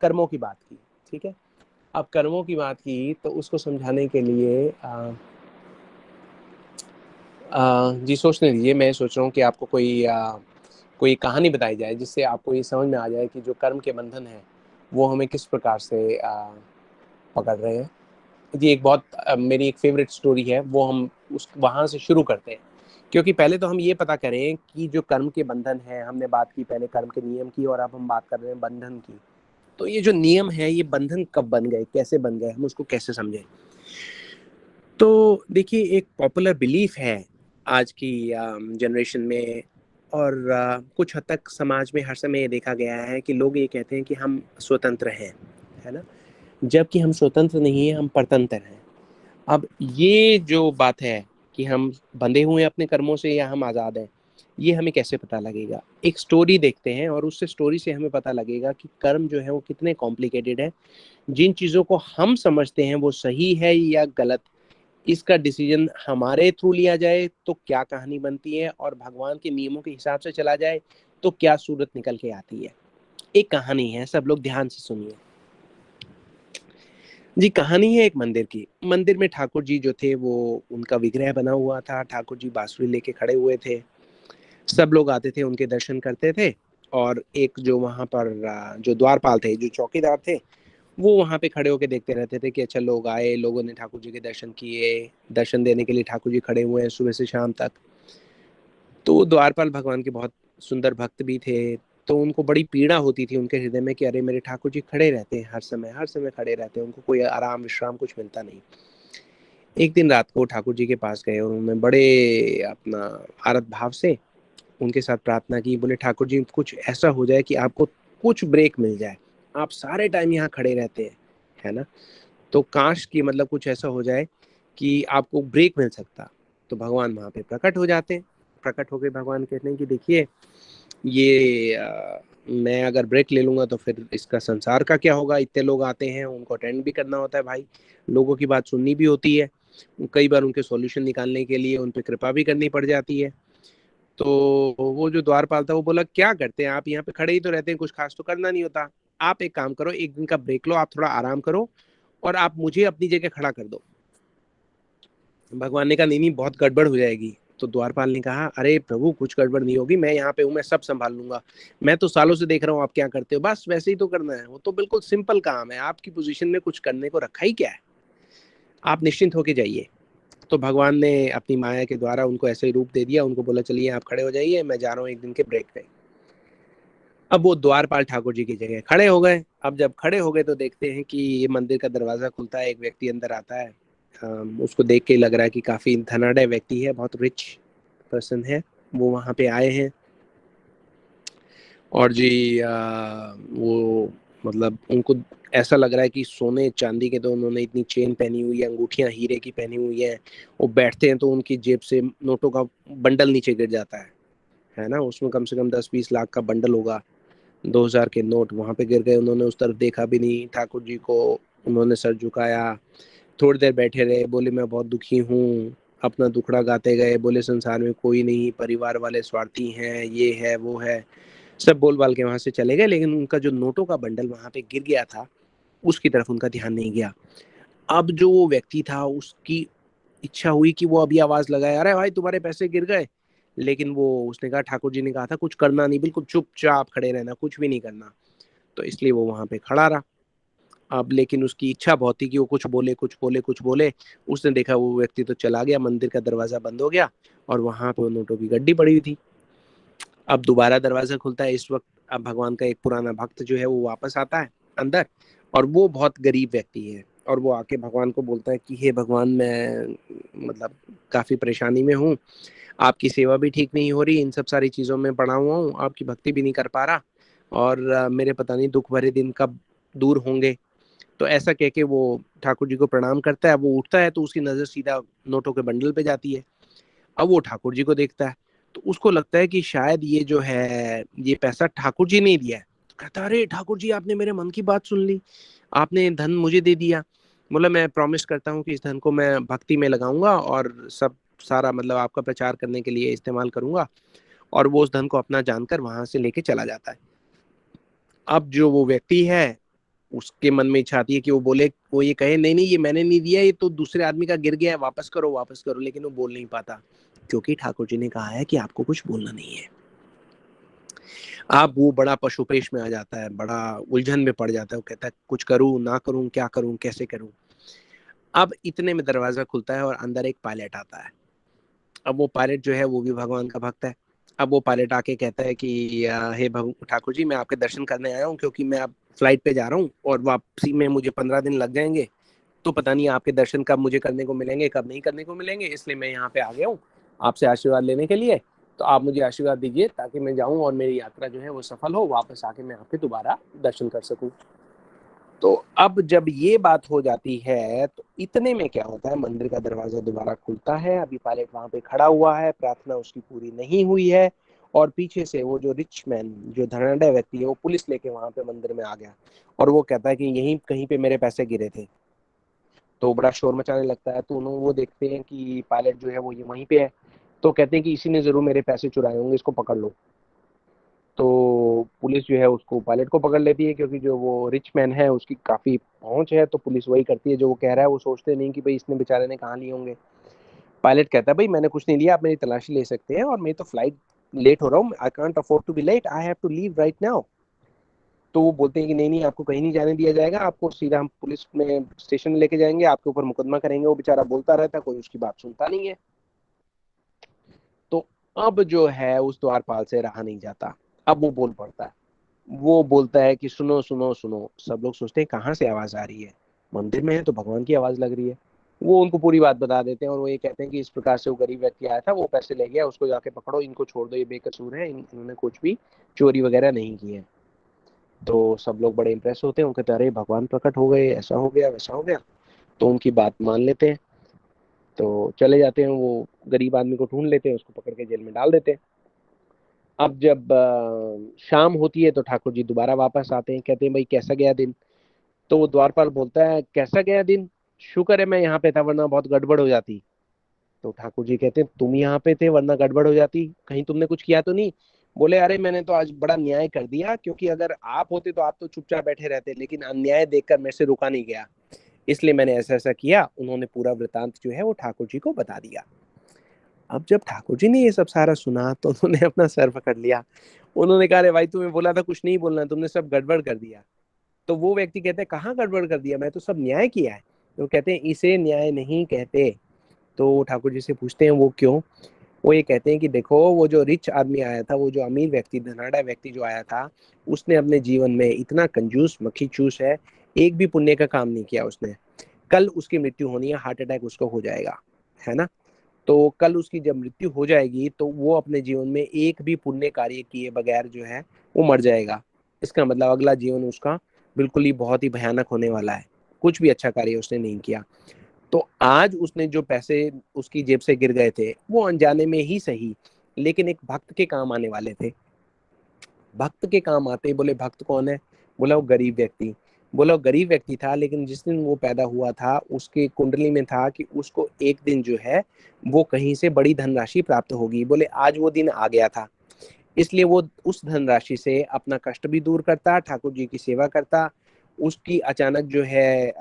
[SPEAKER 9] कर्मों की बात की, ठीक है। अब कर्मों की बात की तो उसको समझाने के लिए जी सोचने दीजिए। मैं सोच रहा हूँ कि आपको कोई कहानी बताई जाए जिससे आपको ये समझ में आ जाए कि जो कर्म के बंधन है वो हमें किस प्रकार से पकड़ रहे हैं। जी एक बहुत मेरी एक फेवरेट स्टोरी है, वो हम वहाँ से शुरू करते हैं, क्योंकि पहले तो हम ये पता करें कि जो कर्म के बंधन है, हमने बात की पहले कर्म के नियम की और अब हम बात कर रहे हैं बंधन की। तो ये जो नियम है, ये बंधन कब बन गए, कैसे बन गए, हम उसको कैसे समझें। तो देखिए एक पॉपुलर बिलीफ है आज की जनरेशन में, और कुछ हद तक समाज में हर समय ये देखा गया है कि लोग ये कहते हैं कि हम स्वतंत्र हैं, है ना, जबकि हम स्वतंत्र नहीं है, हम परतंत्र हैं। अब ये जो बात है कि हम बंधे हुए हैं अपने कर्मों से या हम आज़ाद हैं, ये हमें कैसे पता लगेगा। एक स्टोरी देखते हैं और उससे स्टोरी से हमें पता लगेगा कि कर्म जो है वो कितने कॉम्प्लिकेटेड है। जिन चीज़ों को हम समझते हैं वो सही है या गलत, इसका डिसीजन हमारे थ्रू लिया जाए तो क्या कहानी बनती है, और भगवान के नियमों के हिसाब से चला जाए तो क्या सूरत निकल के आती है। एक कहानी है, सब लोग ध्यान से सुनिए जी। कहानी है एक मंदिर की। मंदिर में ठाकुर जी जो थे वो, उनका विग्रह बना हुआ था, ठाकुर जी बांसुरी लेके खड़े हुए थे, सब लोग आते थे उनके दर्शन करते थे। और एक जो वहां पर जो द्वारपाल थे, जो चौकीदार थे, वो वहां पे खड़े होके देखते रहते थे कि अच्छा लोग आए, लोगों ने ठाकुर जी के दर्शन किए, दर्शन देने के लिए ठाकुर जी खड़े हुए हैं सुबह से शाम तक। तो द्वारपाल भगवान के बहुत सुंदर भक्त भी थे, तो उनको बड़ी पीड़ा होती थी उनके हृदय में कि अरे मेरे ठाकुर जी खड़े रहते हैं, हर समय खड़े रहते हैं, उनको कोई आराम विश्राम कुछ मिलता नहीं। एक दिन रात को ठाकुर जी के पास गए और उन्होंने बड़े अपना आरत भाव से उनके साथ प्रार्थना की। बोले ठाकुर जी कुछ ऐसा हो जाए कि आपको कुछ ब्रेक मिल जाए, आप सारे टाइम यहाँ खड़े रहते हैं, है ना, तो काश कि मतलब कुछ ऐसा हो जाए कि आपको ब्रेक मिल सकता। तो भगवान वहां पे प्रकट हो जाते हैं। प्रकट होकर भगवान कहते हैं कि देखिए ये मैं अगर ब्रेक ले लूंगा तो फिर इसका संसार का क्या होगा, इतने लोग आते हैं, उनको अटेंड भी करना होता है भाई, लोगों की बात सुननी भी होती है, कई बार उनके सॉल्यूशन निकालने के लिए उन पे कृपा भी करनी पड़ जाती है। तो वो जो द्वारपाल था वो बोला क्या करते हैं आप, यहाँ पे खड़े ही तो रहते हैं, कुछ खास तो करना नहीं होता, आप एक काम करो, एक दिन का ब्रेक लो, आप थोड़ा आराम करो और आप मुझे अपनी जगह खड़ा कर दो। भगवान ने कहा नहीं नहीं बहुत गड़बड़ हो जाएगी। तो द्वारपाल ने कहा अरे प्रभु कुछ गड़बड़ नहीं होगी, मैं यहाँ पे हूँ, मैं सब संभाल लूंगा, मैं तो सालों से देख रहा हूँ आप क्या करते हो, बस वैसे ही तो करना है, वो तो बिल्कुल सिंपल काम है, आपकी पोजीशन में कुछ करने को रखा ही क्या है, आप निश्चिंत होके जाइए। तो भगवान ने अपनी माया के द्वारा उनको ऐसे ही रूप दे दिया, उनको बोला चलिए आप खड़े हो जाइए, मैं जा रहा हूँ एक दिन के ब्रेक पे। अब वो द्वारपाल ठाकुर जी की जगह खड़े हो गए। अब जब खड़े हो गए तो देखते हैं कि ये मंदिर का दरवाजा खुलता है, एक व्यक्ति अंदर आता है। उसको देख के लग रहा है कि काफी धनाढ़ व्यक्ति है, बहुत रिच पर्सन है, वो वहां पे आए हैं। और जी वो मतलब उनको ऐसा लग रहा है कि सोने चांदी के, तो उन्होंने इतनी चेन पहनी हुई है, अंगूठियां हीरे की पहनी हुई है, वो बैठते हैं तो उनकी जेब से नोटों का बंडल नीचे गिर जाता है ना, उसमें कम से कम 10-20 लाख का बंडल होगा, 2000 के नोट वहां पे गिर गए। उन्होंने उस तरफ देखा भी नहीं, ठाकुर जी को उन्होंने सर झुकाया, थोड़ी देर बैठे रहे, बोले मैं बहुत दुखी हूँ, अपना दुखड़ा गाते गए, बोले संसार में कोई नहीं, परिवार वाले स्वार्थी हैं, ये है वो है, सब बोल बाल के वहां से चले गए। लेकिन उनका जो नोटों का बंडल वहां पे गिर गया था उसकी तरफ उनका ध्यान नहीं गया। अब जो वो व्यक्ति था उसकी इच्छा हुई कि वो अभी आवाज लगाए अरे भाई तुम्हारे पैसे गिर गए, लेकिन वो उसने कहा ठाकुर जी ने कहा था कुछ करना नहीं, बिल्कुल चुपचाप खड़े रहना, कुछ भी नहीं करना, तो इसलिए वो वहां पे खड़ा रहा। अब लेकिन उसकी इच्छा बहुत थी कि वो कुछ बोले कुछ बोले कुछ बोले। उसने देखा वो व्यक्ति तो चला गया, मंदिर का दरवाजा बंद हो गया और वहां पे नोटों की गड्डी पड़ी हुई थी। अब दोबारा दरवाजा खुलता है, इस वक्त अब भगवान का एक पुराना भक्त जो है वो वापस आता है अंदर, और वो बहुत गरीब व्यक्ति है, और वो आके भगवान को बोलता है कि हे भगवान मैं मतलब काफी परेशानी में हूँ, आपकी सेवा भी ठीक नहीं हो रही, इन सब सारी चीजों में पड़ा हुआ हूँ, आपकी भक्ति भी नहीं कर पा रहा, और मेरे पता नहीं दुख भरे दिन कब दूर होंगे। तो ऐसा कह के वो ठाकुर जी को प्रणाम करता है। वो उठता है तो उसकी नजर सीधा नोटों के बंडल पे जाती है। अब वो ठाकुर जी को देखता है तो उसको लगता है कि शायद ये जो है ये पैसा ठाकुर जी ने दिया है। तो कहता है अरे ठाकुर जी आपने मेरे मन की बात सुन ली, आपने धन मुझे दे दिया। बोला मैं प्रॉमिस करता हूँ कि इस धन को मैं भक्ति में लगाऊंगा और सब सारा मतलब आपका प्रचार करने के लिए इस्तेमाल करूंगा। और वो उस धन को अपना जानकर वहां से लेके चला जाता है। अब जो वो व्यक्ति है उसके मन में इच्छा आती है कि वो बोले, वो ये कहे नहीं नहीं ये मैंने नहीं दिया, ये तो दूसरे आदमी का गिर गया है, वापस करो वापस करो, लेकिन वो बोल नहीं पाता क्योंकि ठाकुर जी ने कहा है कि आपको कुछ बोलना नहीं है। अब वो बड़ा पशुपेश में आ जाता है, बड़ा उलझन में पड़ जाता है, वो कहता है कुछ करूं ना करूं, क्या करूं कैसे करूं। अब इतने में दरवाजा खुलता है और अंदर एक पायलट आता है। अब वो पायलट जो है वो भी भगवान का भक्त है। अब वो पायलट आके कहता है कि हे ठाकुर जी मैं आपके दर्शन करने आया हूँ, क्योंकि मैं अब फ्लाइट पे जा रहा हूँ और वापसी में मुझे 15 दिन लग जाएंगे, तो पता नहीं आपके दर्शन कब मुझे करने को मिलेंगे कब नहीं करने को मिलेंगे, इसलिए मैं यहाँ पे आ गया हूँ आपसे आशीर्वाद लेने के लिए। तो आप मुझे आशीर्वाद दीजिए ताकि मैं जाऊँ और मेरी यात्रा जो है वो सफल हो, वापस आके मैं आपके दोबारा दर्शन कर सकूँ। तो अब जब ये बात हो जाती है तो इतने में क्या होता है, मंदिर का दरवाजा दोबारा खुलता है। अभी पायलट वहां पे खड़ा हुआ है, प्रार्थना उसकी पूरी नहीं हुई है, और पीछे से वो जो रिच मैन जो धनाढ़ व्यक्ति है वो पुलिस लेके वहां पे मंदिर में आ गया और वो कहता है कि यहीं कहीं पे मेरे पैसे गिरे थे। तो बड़ा शोर मचाने लगता है। तो उन्होंने वो देखते हैं कि पायलट जो है वो ये वहीं पे है, तो कहते हैं कि इसी ने जरूर मेरे पैसे चुराए होंगे, इसको पकड़ लो। तो पुलिस जो है उसको पायलट को पकड़ लेती है, क्योंकि जो वो रिच मैन है उसकी काफी पहुंच है, तो पुलिस वही करती है जो वो कह रहा है। वो सोचते नहीं कि भाई इसने बेचारे ने कहाँ लिए होंगे। पायलट कहता है भाई मैंने कुछ नहीं लिया, आप मेरी तलाशी ले सकते हैं, और मैं तो फ्लाइट लेट हो रहा हूँ, I can't afford to be late, I have to leave right now. तो वो बोलते हैं कि नहीं नहीं, आपको कहीं नहीं जाने दिया जाएगा, आपको सीधा हम पुलिस में स्टेशन में लेके जाएंगे, आपके ऊपर मुकदमा करेंगे। वो बेचारा बोलता रहता है, कोई उसकी बात सुनता नहीं है। तो अब जो है उस द्वारपाल से रहा नहीं जाता, अब वो बोल पड़ता है। वो बोलता है कि सुनो सुनो सुनो। सब लोग सोचते हैं कहाँ से आवाज आ रही है, मंदिर में है तो भगवान की आवाज लग रही है। वो उनको पूरी बात बता देते हैं, और वो ये कहते हैं कि इस प्रकार से वो गरीब व्यक्ति आया था, वो पैसे ले गया, उसको जाके पकड़ो, इनको छोड़ दो, ये बेकसूर है, इन्होंने कुछ भी चोरी वगैरह नहीं की है। तो सब लोग बड़े इंप्रेस होते हैं, वो कहते हैं अरे भगवान प्रकट हो गए, ऐसा हो गया वैसा हो गया। तो उनकी बात मान लेते हैं, तो चले जाते हैं। वो गरीब आदमी को ढूंढ लेते हैं, उसको पकड़ के जेल में डाल देते हैं। अब जब शाम होती है तो ठाकुर जी दोबारा वापस आते हैं, कहते हैं भाई कैसा गया दिन। तो वो द्वारपाल बोलता है कैसा गया दिन, शुक्र है मैं यहाँ पे था, वरना बहुत गड़बड़ हो जाती। तो ठाकुर जी कहते हैं तुम यहाँ पे थे वरना गड़बड़ हो जाती, कहीं तुमने कुछ किया तो नहीं। बोले अरे मैंने तो आज बड़ा न्याय कर दिया, क्योंकि अगर आप होते तो आप तो चुपचाप बैठे रहते, लेकिन अन्याय देखकर मेरे से रुका नहीं गया, इसलिए मैंने ऐसा ऐसा किया। उन्होंने पूरा वृतांत जो है वो ठाकुर जी को बता दिया। अब जब ठाकुर जी ने ये सब सारा सुना तो उन्होंने अपना सर पकड़ लिया। उन्होंने कहा अरे भाई तुम्हें बोला था कुछ नहीं बोलना, तुमने सब गड़बड़ कर दिया। तो वो व्यक्ति कहते हैं कहाँ गड़बड़ कर दिया, मैं तो सब न्याय किया है। तो कहते हैं इसे न्याय नहीं कहते। तो ठाकुर जी से पूछते हैं वो क्यों। वो ये कहते हैं कि देखो वो जो रिच आदमी आया था, वो जो अमीर व्यक्ति, धनाढ़ा व्यक्ति जो आया था, उसने अपने जीवन में इतना कंजूस मक्खी चूस है, एक भी पुण्य का काम नहीं किया उसने। कल उसकी मृत्यु होनी है, हार्ट अटैक उसको हो जाएगा, है ना। तो कल उसकी जब मृत्यु हो जाएगी तो वो अपने जीवन में एक भी पुण्य कार्य किए बगैर जो है वो मर जाएगा। इसका मतलब अगला जीवन उसका बिल्कुल ही बहुत ही भयानक होने वाला है, कुछ भी अच्छा कार्य उसने नहीं किया। तो आज उसने जो पैसे उसकी जेब से गिर गए थे वो अनजाने में ही सही, लेकिन एक भक्त के काम आने वाले थे। भक्त के काम आते। बोले भक्त कौन है, बोला वो गरीब व्यक्ति। बोला वो गरीब व्यक्ति था, लेकिन जिस दिन वो पैदा हुआ था उसके कुंडली में था कि उसको एक दिन जो है वो कहीं से बड़ी धनराशि प्राप्त होगी। बोले आज वो दिन आ गया था, इसलिए वो उस धनराशि से अपना कष्ट भी दूर करता, ठाकुर जी की सेवा करता। उसकी अचानक जो है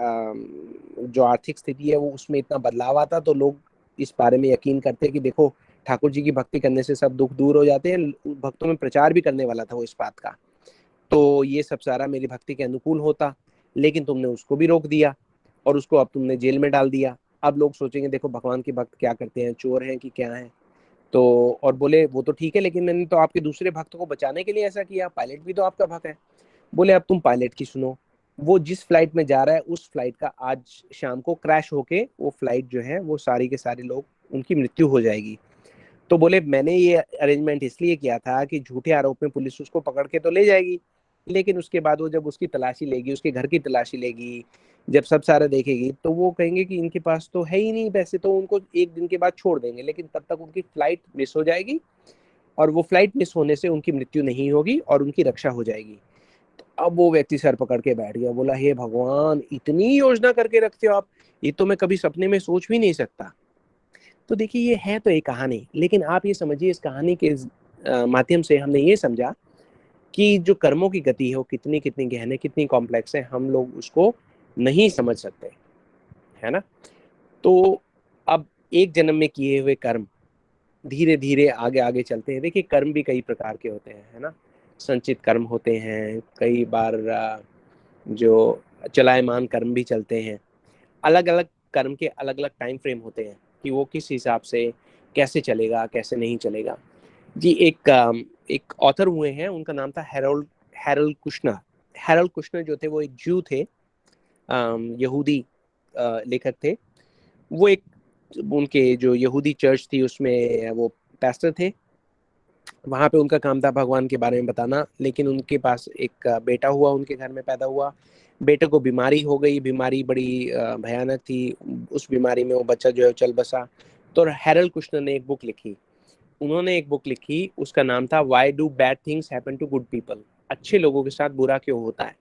[SPEAKER 9] जो आर्थिक स्थिति है वो उसमें इतना बदलाव आता, तो लोग इस बारे में यकीन करते कि देखो ठाकुर जी की भक्ति करने से सब दुख दूर हो जाते हैं। भक्तों में प्रचार भी करने वाला था वो इस बात का। तो ये सब सारा मेरी भक्ति के अनुकूल होता, लेकिन तुमने उसको भी रोक दिया और उसको अब तुमने जेल में डाल दिया। अब लोग सोचेंगे देखो भगवान के भक्त क्या करते हैं, चोर हैं कि क्या है। तो और बोले वो तो ठीक है, लेकिन मैंने तो आपके दूसरे भक्त को बचाने के लिए ऐसा किया, पायलट भी तो आपका भक्त है। बोले अब तुम पायलट की सुनो, वो जिस फ्लाइट में जा रहा है उस फ्लाइट का आज शाम को क्रैश होके वो फ्लाइट जो है वो सारी के सारे लोग उनकी मृत्यु हो जाएगी। तो बोले मैंने ये अरेंजमेंट इसलिए किया था कि झूठे आरोप में पुलिस उसको पकड़ के तो ले जाएगी, लेकिन उसके बाद वो जब उसकी तलाशी लेगी, उसके घर की तलाशी लेगी, जब सब सारा देखेगी, तो वो कहेंगे कि इनके पास तो है ही नहीं पैसे, तो उनको एक दिन के बाद छोड़ देंगे, लेकिन तब तक उनकी फ्लाइट मिस हो जाएगी, और वो फ्लाइट मिस होने से उनकी मृत्यु नहीं होगी और उनकी रक्षा हो जाएगी। तो अब वो व्यक्ति सर पकड़ के बैठ गया, बोला हे भगवान इतनी योजना करके रखते हो आप, ये तो मैं कभी सपने में सोच भी नहीं सकता। तो देखिए ये है तो एक कहानी, लेकिन आप ये समझिए इस कहानी के माध्यम से हमने ये समझा कि जो कर्मों की गति है वो कितनी कितनी गहन है, कितनी कॉम्प्लेक्स है, हम लोग उसको नहीं समझ सकते, है ना। तो अब एक जन्म में किए हुए कर्म धीरे धीरे आगे आगे चलते हैं। देखिए कर्म भी कई प्रकार के होते हैं, है ना। संचित कर्म होते हैं, कई बार जो चलायमान कर्म भी चलते हैं। अलग अलग कर्म के अलग अलग टाइम फ्रेम होते हैं कि वो किस हिसाब से कैसे चलेगा कैसे नहीं चलेगा। जी एक ऑथर हुए हैं, उनका नाम था हैरोल्ड कुशनर। हैरोल्ड कुशनर जो थे वो एक ज्यू थे, यहूदी लेखक थे। वो एक उनके जो यहूदी चर्च थी उसमें वो पैस्टर थे। वहाँ पे उनका काम था भगवान के बारे में बताना, लेकिन उनके पास एक बेटा हुआ, उनके घर में पैदा हुआ। बेटे को बीमारी हो गई, बीमारी बड़ी भयानक थी। उस बीमारी में वो बच्चा जो है चल बसा। तो हैरोल्ड कुशनर ने एक बुक लिखी। उन्होंने एक बुक लिखी, उसका नाम था why do bad things happen to good people, अच्छे लोगों के साथ बुरा क्यों होता है।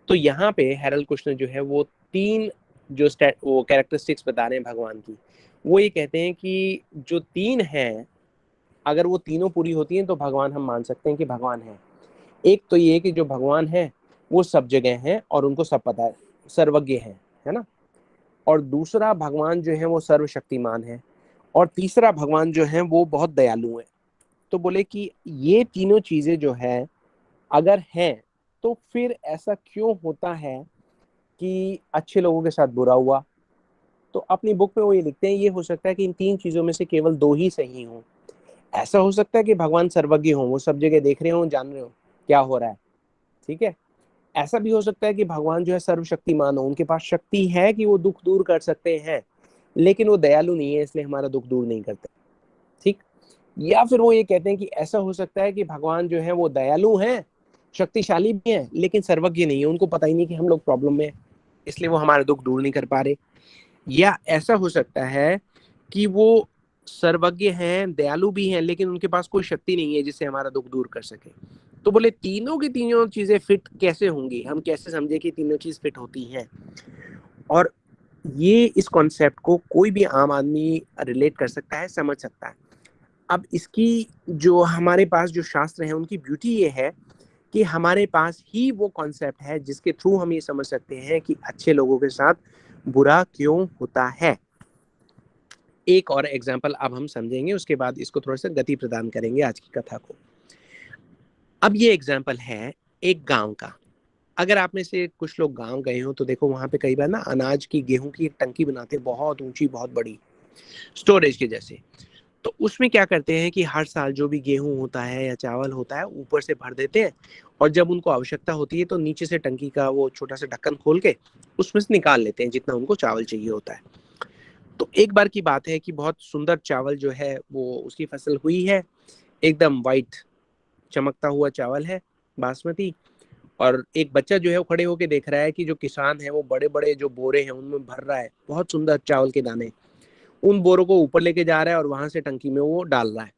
[SPEAKER 9] तो यहाँ पे हैरोल्ड कुशनर जो है वो 3 जो वो कैरेक्टरिस्टिक्स बता रहे हैं भगवान की, वो ये कहते हैं कि जो 3 हैं, अगर वो तीनों पूरी होती हैं तो भगवान हम मान सकते हैं कि भगवान है। एक तो ये कि जो भगवान है वो सब जगह है और उनको सब पता है, सर्वज्ञ है ना। और दूसरा भगवान जो है वो सर्वशक्तिमान है। और तीसरा भगवान जो है वो बहुत दयालु है। तो बोले कि ये तीनों चीजें जो है अगर हैं तो फिर ऐसा क्यों होता है कि अच्छे लोगों के साथ बुरा हुआ। तो अपनी बुक में वो ये लिखते हैं, ये हो सकता है कि इन 3 चीजों में से केवल 2 ही सही हों। ऐसा हो सकता है कि भगवान सर्वज्ञ हो, वो सब जगह देख रहे हो, जान रहे हो क्या हो रहा है, ठीक है। ऐसा भी हो सकता है कि भगवान जो है सर्वशक्तिमान हो, उनके पास शक्ति है कि वो दुख दूर कर सकते हैं, लेकिन वो दयालु नहीं है, इसलिए हमारा दुख दूर नहीं करते, ठीक। या फिर वो ये कहते हैं कि ऐसा हो सकता है कि भगवान जो है वो दयालु हैं, शक्तिशाली भी हैं, लेकिन सर्वज्ञ नहीं है, उनको पता ही नहीं कि हम लोग प्रॉब्लम में, इसलिए वो हमारा दुख दूर नहीं कर पा रहे। या ऐसा हो सकता है कि वो सर्वज्ञ हैं, दयालु भी हैं, लेकिन उनके पास कोई शक्ति नहीं है जिससे हमारा दुख दूर कर सके। तो बोले तीनों की तीनों चीजें फिट कैसे होंगी, हम कैसे समझे कि तीनों चीज फिट होती हैं। और ये इस कॉन्सेप्ट को कोई भी आम आदमी रिलेट कर सकता है, समझ सकता है। अब इसकी जो हमारे पास जो शास्त्र हैं उनकी ब्यूटी ये है कि हमारे पास ही वो कॉन्सेप्ट है जिसके थ्रू हम ये समझ सकते हैं कि अच्छे लोगों के साथ बुरा क्यों होता है। एक और एग्जाम्पल अब हम समझेंगे, उसके बाद इसको थोड़ा सा गति प्रदान करेंगे आज की कथा को। अब ये एग्जाम्पल है एक गांव का। अगर आप में से कुछ लोग गांव गए हो तो देखो वहां पे कई बार ना अनाज की, गेहूं की एक टंकी बनाते हैं, बहुत ऊंची, बहुत बड़ी, स्टोरेज के जैसे। तो उसमें क्या करते हैं कि हर साल जो भी गेहूं होता है या चावल होता है ऊपर से भर देते हैं, और जब उनको आवश्यकता होती है तो नीचे से टंकी का वो छोटा सा ढक्कन खोल के उसमें से निकाल लेते हैं जितना उनको चावल चाहिए होता है। तो एक बार की बात है कि बहुत सुंदर चावल जो है वो उसकी फसल हुई है, एकदम वाइट चमकता हुआ चावल है, बासमती। और एक बच्चा जो है वो खड़े होके देख रहा है कि जो किसान है वो बड़े बड़े जो बोरे हैं उनमें भर रहा है बहुत सुंदर चावल के दाने, उन बोरों को ऊपर लेके जा रहा है और वहां से टंकी में वो डाल रहा है।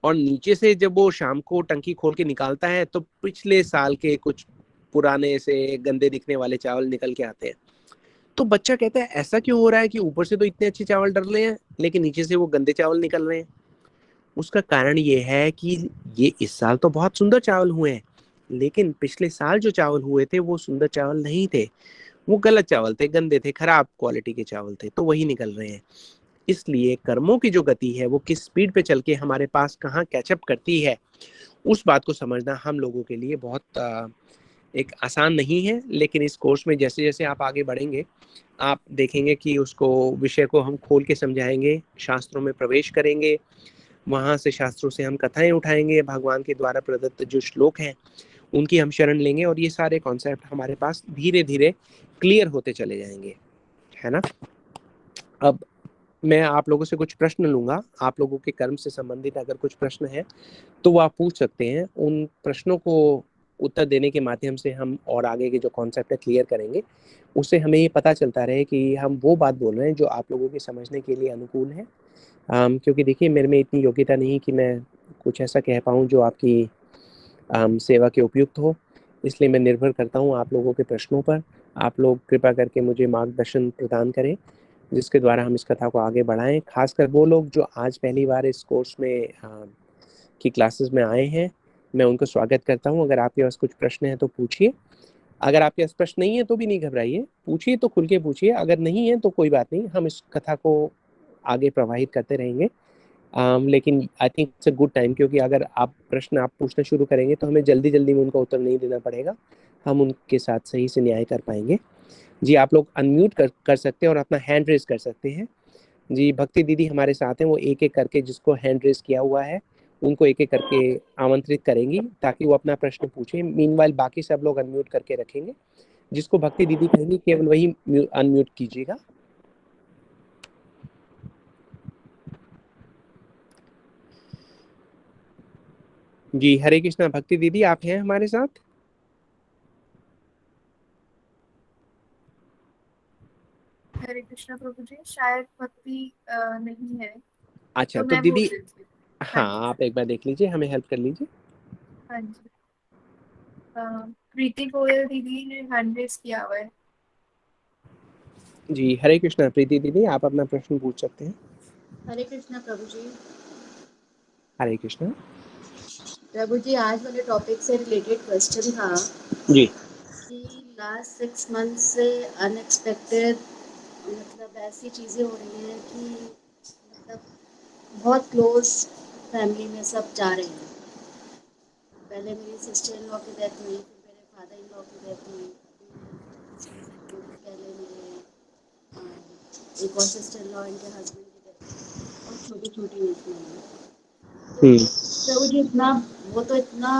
[SPEAKER 9] और नीचे से जब वो शाम को टंकी खोल के निकालता है तो पिछले साल के कुछ पुराने से गंदे दिखने वाले चावल निकल के आते हैं। तो बच्चा कहता है ऐसा क्यों हो रहा है कि ऊपर से तो इतने अच्छे चावल डल रहे हैं लेकिन नीचे से वो गंदे चावल निकल रहे हैं। उसका कारण ये है कि ये इस साल तो बहुत सुंदर चावल हुए हैं, लेकिन पिछले साल जो चावल हुए थे वो सुंदर चावल नहीं थे, वो गलत चावल थे, गंदे थे, खराब क्वालिटी के चावल थे, तो वही निकल रहे हैं। इसलिए कर्मों की जो गति है वो किस स्पीड पे चल के हमारे पास कहाँ कैचअप करती है, उस बात को समझना हम लोगों के लिए बहुत एक आसान नहीं है। लेकिन इस कोर्स में जैसे जैसे आप आगे बढ़ेंगे आप देखेंगे कि उसको विषय को हम खोल के समझाएंगे, शास्त्रों में प्रवेश करेंगे, वहाँ से शास्त्रों से हम कथाएं उठाएंगे, भगवान के द्वारा प्रदत्त जो श्लोक हैं उनकी हम शरण लेंगे, और ये सारे कॉन्सेप्ट हमारे पास धीरे धीरे क्लियर होते चले जाएंगे, है ना। अब मैं आप लोगों से कुछ प्रश्न लूंगा, आप लोगों के कर्म से संबंधित अगर कुछ प्रश्न है तो वो आप पूछ सकते हैं। उन प्रश्नों को उत्तर देने के माध्यम से हम और आगे के जो कॉन्सेप्ट है क्लियर करेंगे, उससे हमें ये पता चलता रहे कि हम वो बात बोल रहे हैं जो आप लोगों के समझने के लिए अनुकूल है। क्योंकि देखिए मेरे में इतनी योग्यता नहीं कि मैं कुछ ऐसा कह पाऊँ जो आपकी सेवा के उपयुक्त हो, इसलिए मैं निर्भर करता हूँ आप लोगों के प्रश्नों पर। आप लोग कृपा करके मुझे मार्गदर्शन प्रदान करें जिसके द्वारा हम इस कथा को आगे बढ़ाएं। खासकर वो लोग जो आज पहली बार इस कोर्स में की क्लासेस में आए हैं, मैं उनको स्वागत करता हूँ। अगर आपके पास कुछ प्रश्न है तो पूछिए, अगर आपके पास प्रश्न नहीं है तो भी नहीं घबराइए, पूछिए तो खुल के पूछिए, अगर नहीं है तो कोई बात नहीं, हम इस कथा को आगे प्रवाहित करते रहेंगे। लेकिन I think it's a good time, क्योंकि अगर आप प्रश्न आप पूछना शुरू करेंगे तो हमें जल्दी जल्दी में उनका उत्तर नहीं देना पड़ेगा, हम उनके साथ सही से न्याय कर पाएंगे। जी आप लोग अनम्यूट कर सकते हैं और अपना हैंड रेज कर सकते हैं। जी भक्ति दीदी हमारे साथ हैं, वो एक एक करके जिसको हैंड रेज किया हुआ है उनको एक एक करके आमंत्रित करेंगी ताकि वो अपना प्रश्न पूछें। मीनवाइल बाकी सब लोग अनम्यूट करके रखेंगे, जिसको भक्ति दीदी कहेंगी केवल वही अनम्यूट कीजिएगा। जी हरे कृष्णा, भक्ति दीदी आप हैं हमारे साथ?
[SPEAKER 8] हरे कृष्णा प्रभु जी, शायद भक्ति नहीं है,
[SPEAKER 9] अच्छा
[SPEAKER 8] तो
[SPEAKER 9] तो
[SPEAKER 8] मैं बोल
[SPEAKER 9] दीदी,
[SPEAKER 8] देती हूँ।
[SPEAKER 9] हाँ आप एक बार देख लीजिए, हमें हेल्प कर लीजिए।
[SPEAKER 8] हाँ जी, प्रीति गोयल दीदी ने हैंड रेज किया हुआ है।
[SPEAKER 9] जी हरे कृष्णा प्रीति दीदी, आप अपना प्रश्न पूछ सकते हैं।
[SPEAKER 12] हरे कृष्णा प्रभु जी।
[SPEAKER 9] हरे कृष्णा।
[SPEAKER 12] प्रभु जी, आज वाले टॉपिक से रिलेटेड क्वेश्चन था
[SPEAKER 9] जी
[SPEAKER 12] कि लास्ट 6 मंथ से अनएक्सपेक्टेड मतलब ऐसी चीज़ें हो रही हैं कि मतलब बहुत क्लोज फैमिली में सब जा रहे हैं। पहले मेरी सिस्टर इन लॉ की डेथ हुई, फिर मेरे फादर इन लॉ की डेथ हुई, अभी पहले मेरे एक और सिस्टर इन लॉ इनके हस्बैंड की डेथ हुई और छोटी छोटी एज में हुई। तो वो जो इतना वो तो इतना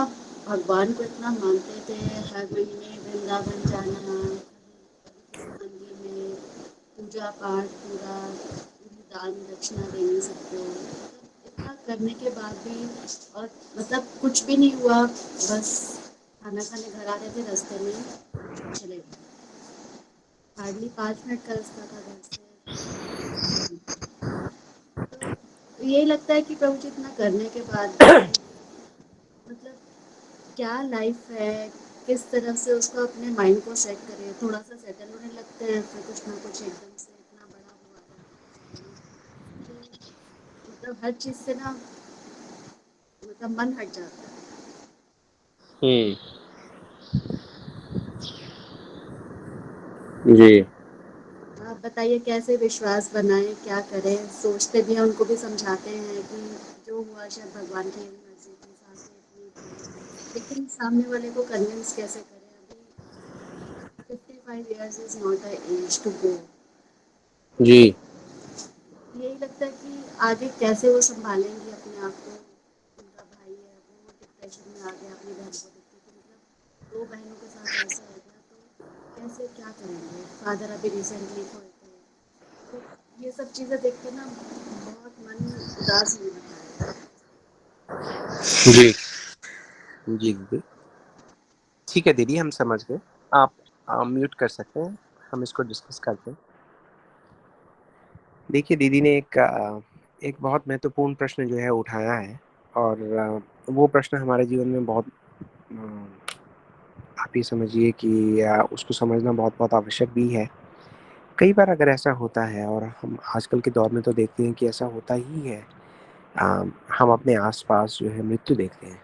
[SPEAKER 12] भगवान को इतना मानते थे, हर महीने वृंदावन जाना, किसी मंदिर में पूजा पाठ पूरा, दान दक्षिणा दे नहीं सकते हो, इतना करने के बाद भी और मतलब कुछ भी नहीं हुआ, बस खाना खाने घर आ रहे थे, रास्ते में चले गए। हार्डली 5 मिनट का रास्ता था घर से। तो यही लगता है कि प्रभु जी इतना करने के बाद भी मतलब क्या लाइफ है, किस तरह से उसको अपने माइंड को सेट करें, थोड़ा सा सेटल होने लगते हैं, फिर कुछ ना कुछ एकदम से इतना बड़ा हुआ है कि मतलब हर चीज़ से ना मतलब मन हट जाता है।
[SPEAKER 9] जी
[SPEAKER 12] आप बताइए कैसे विश्वास बनाएं, क्या करें? सोचते भी हैं, उनको भी समझाते हैं कि जो हुआ शायद भगवान की मर्जी थी, सांसें इतनी थी, लेकिन सामने वाले को कन्विंस कैसे करें? अभी 55 years is not a age to go।
[SPEAKER 9] जी
[SPEAKER 12] यही लगता है कि आगे कैसे वो संभालेंगी अपने आप को। उनका भाई है, वो डिप्रेशन में आ गया, अपनी बहन को देख के कि मतलब 2 बहनों के साथ ऐसा हो गया, तो कैसे क्या करेंगे? फादर अभी रिसेंटली खोए थे, तो ये सब चीज़ें देख के ना बहुत मन उदास होने लगा है।
[SPEAKER 9] जी जी दीदी, ठीक है दीदी, हम समझ गए। आप म्यूट कर सकते हैं, हम इसको डिस्कस करते हैं। देखिए दीदी ने एक बहुत महत्वपूर्ण प्रश्न जो है उठाया है, और वो प्रश्न हमारे जीवन में बहुत आप ये समझिए कि उसको समझना बहुत बहुत आवश्यक भी है। कई बार अगर ऐसा होता है, और हम आजकल के दौर में तो देखते हैं कि ऐसा होता ही है, हम अपने आसपास जो है मृत्यु देखते हैं,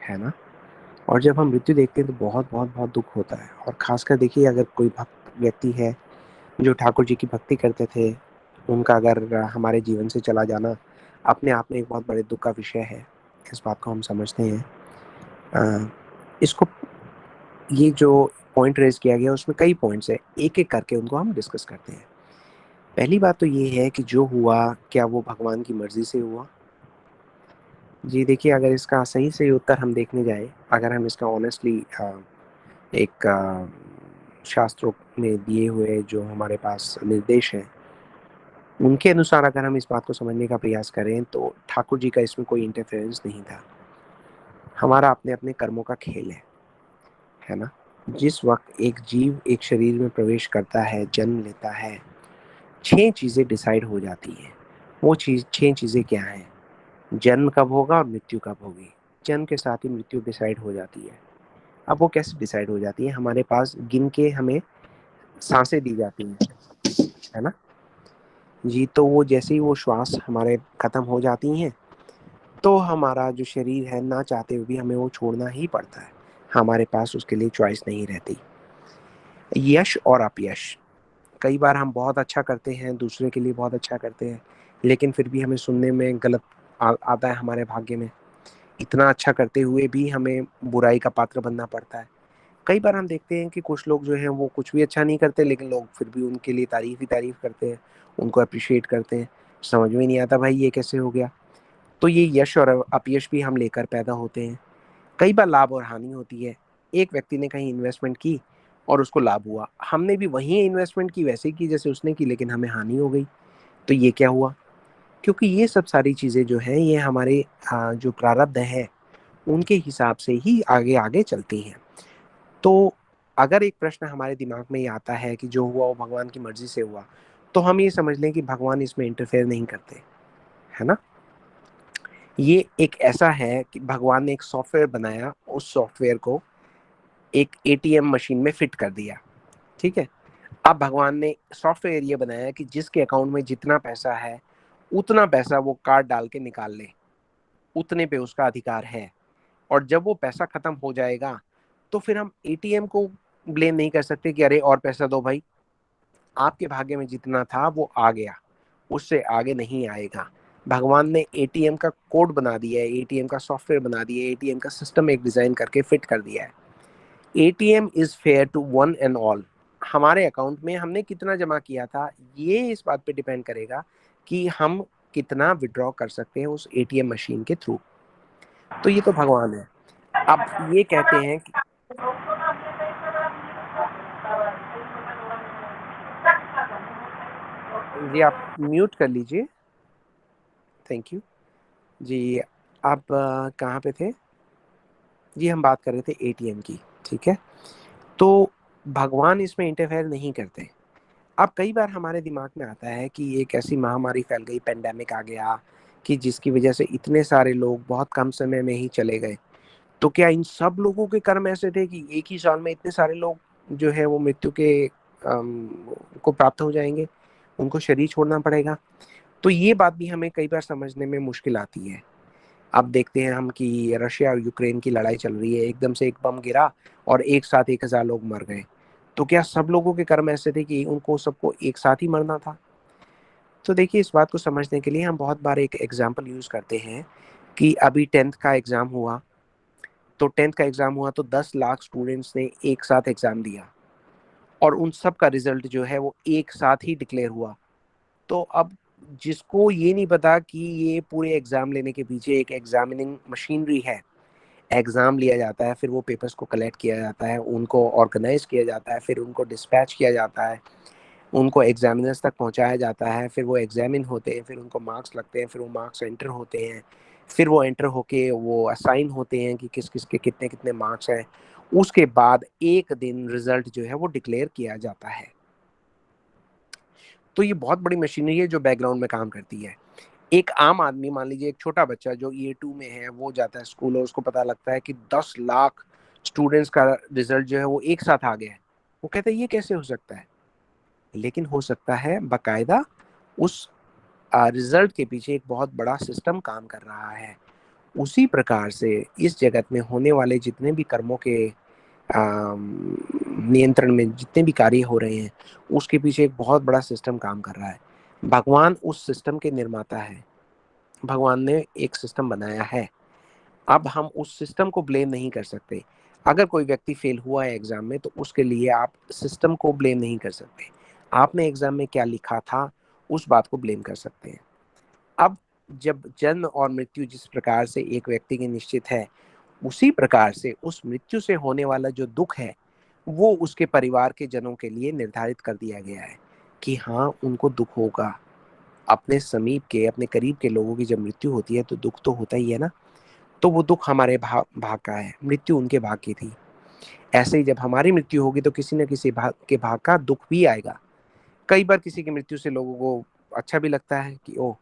[SPEAKER 9] है ना? और जब हम मृत्यु देखते हैं तो बहुत बहुत बहुत दुख होता है। और खासकर देखिए, अगर कोई भक्त व्यक्ति है जो ठाकुर जी की भक्ति करते थे, उनका अगर हमारे जीवन से चला जाना अपने आप में एक बहुत बड़े दुख का विषय है। इस बात को हम समझते हैं। इसको ये जो पॉइंट रेज किया गया उसमें कई पॉइंट्स है, एक एक करके उनको हम डिस्कस करते हैं। पहली बात तो ये है कि जो हुआ क्या वो भगवान की मर्जी से हुआ? जी देखिए, अगर इसका सही सही उत्तर हम देखने जाए, अगर हम इसका ऑनेस्टली एक शास्त्रों में दिए हुए जो हमारे पास निर्देश हैं उनके अनुसार अगर हम इस बात को समझने का प्रयास करें, तो ठाकुर जी का इसमें कोई इंटरफेरेंस नहीं था। हमारा अपने अपने कर्मों का खेल है ना? जिस वक्त एक जीव एक शरीर में प्रवेश करता है, जन्म लेता है, 6 चीज़ें डिसाइड हो जाती हैं। वो 6 चीज़ें क्या हैं? जन्म कब होगा और मृत्यु कब होगी। जन्म के साथ ही मृत्यु डिसाइड हो जाती है। अब वो कैसे डिसाइड हो जाती है? हमारे पास गिन के हमें सांसें दी जाती हैं, है ना जी? तो वो जैसे ही वो श्वास हमारे खत्म हो जाती हैं, तो हमारा जो शरीर है, ना चाहते हुए भी हमें वो छोड़ना ही पड़ता है। हमारे पास उसके लिए चॉइस नहीं रहती। यश और अपयश, कई बार हम बहुत अच्छा करते हैं, दूसरे के लिए बहुत अच्छा करते हैं, लेकिन फिर भी हमें सुनने में गलत आता है हमारे भाग्य में। इतना अच्छा करते हुए भी हमें बुराई का पात्र बनना पड़ता है। कई बार हम देखते हैं कि कुछ लोग जो हैं वो कुछ भी अच्छा नहीं करते, लेकिन लोग फिर भी उनके लिए तारीफ ही तारीफ करते हैं, उनको अप्रिशिएट करते हैं। समझ में नहीं आता भाई ये कैसे हो गया। तो ये यश और अपयश भी हम लेकर पैदा होते हैं। कई बार लाभ और हानि होती है। एक व्यक्ति ने कहीं इन्वेस्टमेंट की और उसको लाभ हुआ, हमने भी वही इन्वेस्टमेंट की, वैसे की जैसे उसने की, लेकिन हमें हानि हो गई। तो ये क्या हुआ? क्योंकि ये सब सारी चीज़ें जो हैं ये हमारे जो प्रारब्ध है उनके हिसाब से ही आगे आगे चलती हैं। तो अगर एक प्रश्न हमारे दिमाग में ये आता है कि जो हुआ वो भगवान की मर्जी से हुआ, तो हम ये समझ लें कि भगवान इसमें इंटरफेयर नहीं करते, है ना? ये एक ऐसा है कि भगवान ने एक सॉफ्टवेयर बनाया, उस सॉफ्टवेयर को एक एटीएम मशीन में फिट कर दिया, ठीक है? अब भगवान ने सॉफ्टवेयर ये बनाया कि जिसके अकाउंट में जितना पैसा है उतना पैसा वो कार्ड डाल के निकाल ले, उतने पे उसका अधिकार है। और जब वो पैसा खत्म हो जाएगा तो फिर हम एटीएम को ब्लेम नहीं कर सकते कि अरे और पैसा दो भाई, आपके भाग्य में जितना था वो आ गया, उससे आगे नहीं आएगा। भगवान ने एटीएम का कोड बना दिया है, एटीएम का सॉफ्टवेयर बना दिया है, एटीएम का सिस्टम एक डिजाइन करके फिट कर दिया है। ATM is fair to one and all. हमारे अकाउंट में हमने कितना जमा किया था ये इस बात पे डिपेंड करेगा कि हम कितना विड्रॉ कर सकते हैं उस एटीएम मशीन के थ्रू। तो ये तो भगवान है। अब ये कहते हैं कि जी आप म्यूट कर लीजिए, थैंक यू जी। आप कहाँ पे थे जी? हम बात कर रहे थे एटीएम की, ठीक है। तो भगवान इसमें इंटरफेयर नहीं करते। अब कई बार हमारे दिमाग में आता है कि एक ऐसी महामारी फैल गई, पेंडेमिक आ गया कि जिसकी वजह से इतने सारे लोग बहुत कम समय में ही चले गए। तो क्या इन सब लोगों के कर्म ऐसे थे कि एक ही साल में इतने सारे लोग जो है वो मृत्यु के को प्राप्त हो जाएंगे, उनको शरीर छोड़ना पड़ेगा? तो ये बात भी हमें कई बार समझने में मुश्किल आती है। अब देखते हैं हम कि रशिया और यूक्रेन की लड़ाई चल रही है, एकदम से एक बम गिरा और एक साथ 1000 लोग मर गए। तो क्या सब लोगों के कर्म ऐसे थे कि उनको सबको एक साथ ही मरना था? तो देखिए, इस बात को समझने के लिए हम बहुत बार एक एग्जाम्पल यूज करते हैं कि अभी 10th का एग्जाम हुआ, तो 10th का एग्जाम हुआ तो 10 लाख स्टूडेंट्स ने एक साथ एग्जाम दिया और उन सब का रिजल्ट जो है वो एक साथ ही डिक्लेयर हुआ। तो अब जिसको ये नहीं पता कि ये पूरे एग्जाम लेने के पीछे एक एग्जामिनिंग मशीनरी है, एग्जाम लिया जाता है, फिर वो पेपर्स को कलेक्ट किया जाता है, उनको ऑर्गेनाइज किया जाता है, फिर उनको डिस्पैच किया जाता है, उनको एग्जामिनर्स तक पहुंचाया जाता है, फिर वो एग्जामिन होते हैं, फिर उनको मार्क्स लगते हैं, फिर वो मार्क्स एंटर होते हैं, फिर वो एंटर होके वो असाइन होते हैं कि किस किस के कितने कितने मार्क्स हैं। उसके बाद एक दिन रिजल्ट जो है वो डिक्लेयर किया जाता है। तो ये बहुत बड़ी मशीनरी है जो बैकग्राउंड में काम करती है। एक आम आदमी, मान लीजिए एक छोटा बच्चा जो ईयर 2 में है, वो जाता है स्कूल और उसको पता लगता है कि 10 लाख स्टूडेंट्स का रिजल्ट जो है वो एक साथ आ गया है। वो कहता है ये कैसे हो सकता है? लेकिन हो सकता है बाकायदा उस रिजल्ट के पीछे एक बहुत बड़ा सिस्टम काम कर रहा है। उसी प्रकार से इस जगत में होने वाले जितने भी कर्मों के नियंत्रण में जितने भी कार्य हो रहे हैं उसके पीछे एक बहुत बड़ा सिस्टम काम कर रहा है। भगवान उस सिस्टम के निर्माता है। भगवान ने एक सिस्टम बनाया है। अब हम उस सिस्टम को ब्लेम नहीं कर सकते। अगर कोई व्यक्ति फेल हुआ है एग्जाम में तो उसके लिए आप सिस्टम को ब्लेम नहीं कर सकते। आपने एग्जाम में क्या लिखा था उस बात को ब्लेम कर सकते हैं। अब जब जन्म और मृत्यु जिस प्रकार से एक व्यक्ति की निश्चित है, उसी प्रकार से उस मृत्यु से होने वाला जो दुख है वो उसके परिवार के जनों के लिए निर्धारित कर दिया गया है कि हाँ, उनको दुख होगा। अपने समीप के, अपने करीब के लोगों की जब मृत्यु होती है तो दुख तो होता ही है ना। तो वो दुख हमारे भाग का है, मृत्यु उनके भाग की थी। ऐसे ही जब हमारी मृत्यु होगी तो किसी न किसी के भाग का दुख भी आएगा। कई बार किसी की मृत्यु से लोगों को अच्छा भी लगता है कि ओह,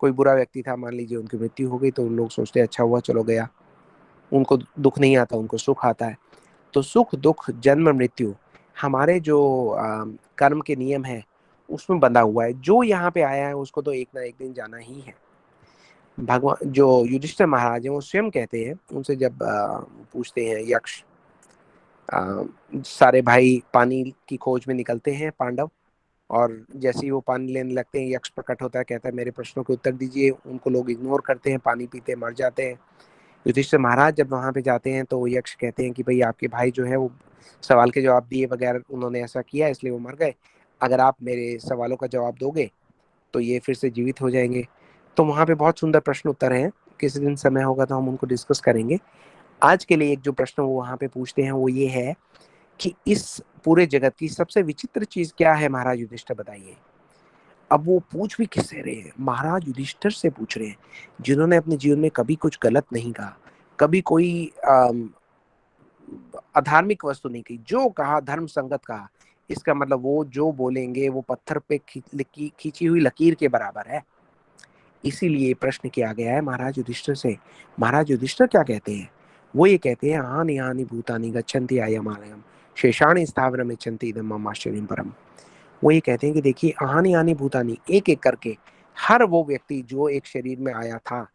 [SPEAKER 9] कोई बुरा व्यक्ति था, मान लीजिए उनकी मृत्यु हो गई, तो लोग सोचते हैं अच्छा हुआ, चलो गया। उनको दुख नहीं आता, उनको सुख आता है। तो सुख दुख जन्म मृत्यु हमारे जो कर्म के नियम है उसमें बंधा हुआ है। जो यहाँ पे आया है उसको तो एक ना एक दिन जाना ही है। भगवान जो युधिष्ठिर महाराज हैं वो स्वयं कहते हैं, उनसे जब पूछते हैं यक्ष, सारे भाई पानी की खोज में निकलते हैं पांडव, और जैसे ही वो पानी लेने लगते हैं यक्ष प्रकट होता है, कहता है मेरे प्रश्नों के उत्तर दीजिए। उनको लोग इग्नोर करते हैं, पानी पीते मर जाते हैं। युधिष्ठिर महाराज जब वहां पे जाते हैं तो यक्ष कहते हैं कि भाई आपके भाई जो है वो सवाल के जवाब दिए बगैर उन्होंने ऐसा किया इसलिए वो मर गए। अगर आप मेरे सवालों का जवाब दोगे तो ये फिर से जीवित हो जाएंगे। तो वहाँ पे बहुत सुंदर प्रश्न उत्तर हैं, किसी दिन समय होगा तो हम उनको डिस्कस करेंगे। आज के लिए एक जो प्रश्न वो वहाँ पे पूछते हैं वो ये है कि इस पूरे जगत की सबसे विचित्र चीज क्या है महाराज युधिष्ठिर, बताइए। अब वो पूछ भी किससे रहे हैं? महाराज युधिष्ठिर से पूछ रहे हैं, जिन्होंने अपने जीवन में कभी कुछ गलत नहीं कहा, कभी कोई अधार्मिक वस्तु नहीं की, जो कहा धर्म संगत कहा। इसका मतलब वो जो बोलेंगे वो पत्थर पे खींची हुई लकीर के बराबर है। इसीलिए प्रश्न किया गया है महाराज युधिष्ठिर से। महाराज युधिष्ठिर क्या कहते हैं? वो ये कहते हैं हानि हानि भूतानि गच्छन्ति आयमालयम शेषाणि स्थावरम इच्छन्ति इदं मम आश्चर्यं परम। वो ये कहते हैं कि देखिए आनी आनी भूतानी, एक एक करके हर वो व्यक्ति जो एक शरीर में आया था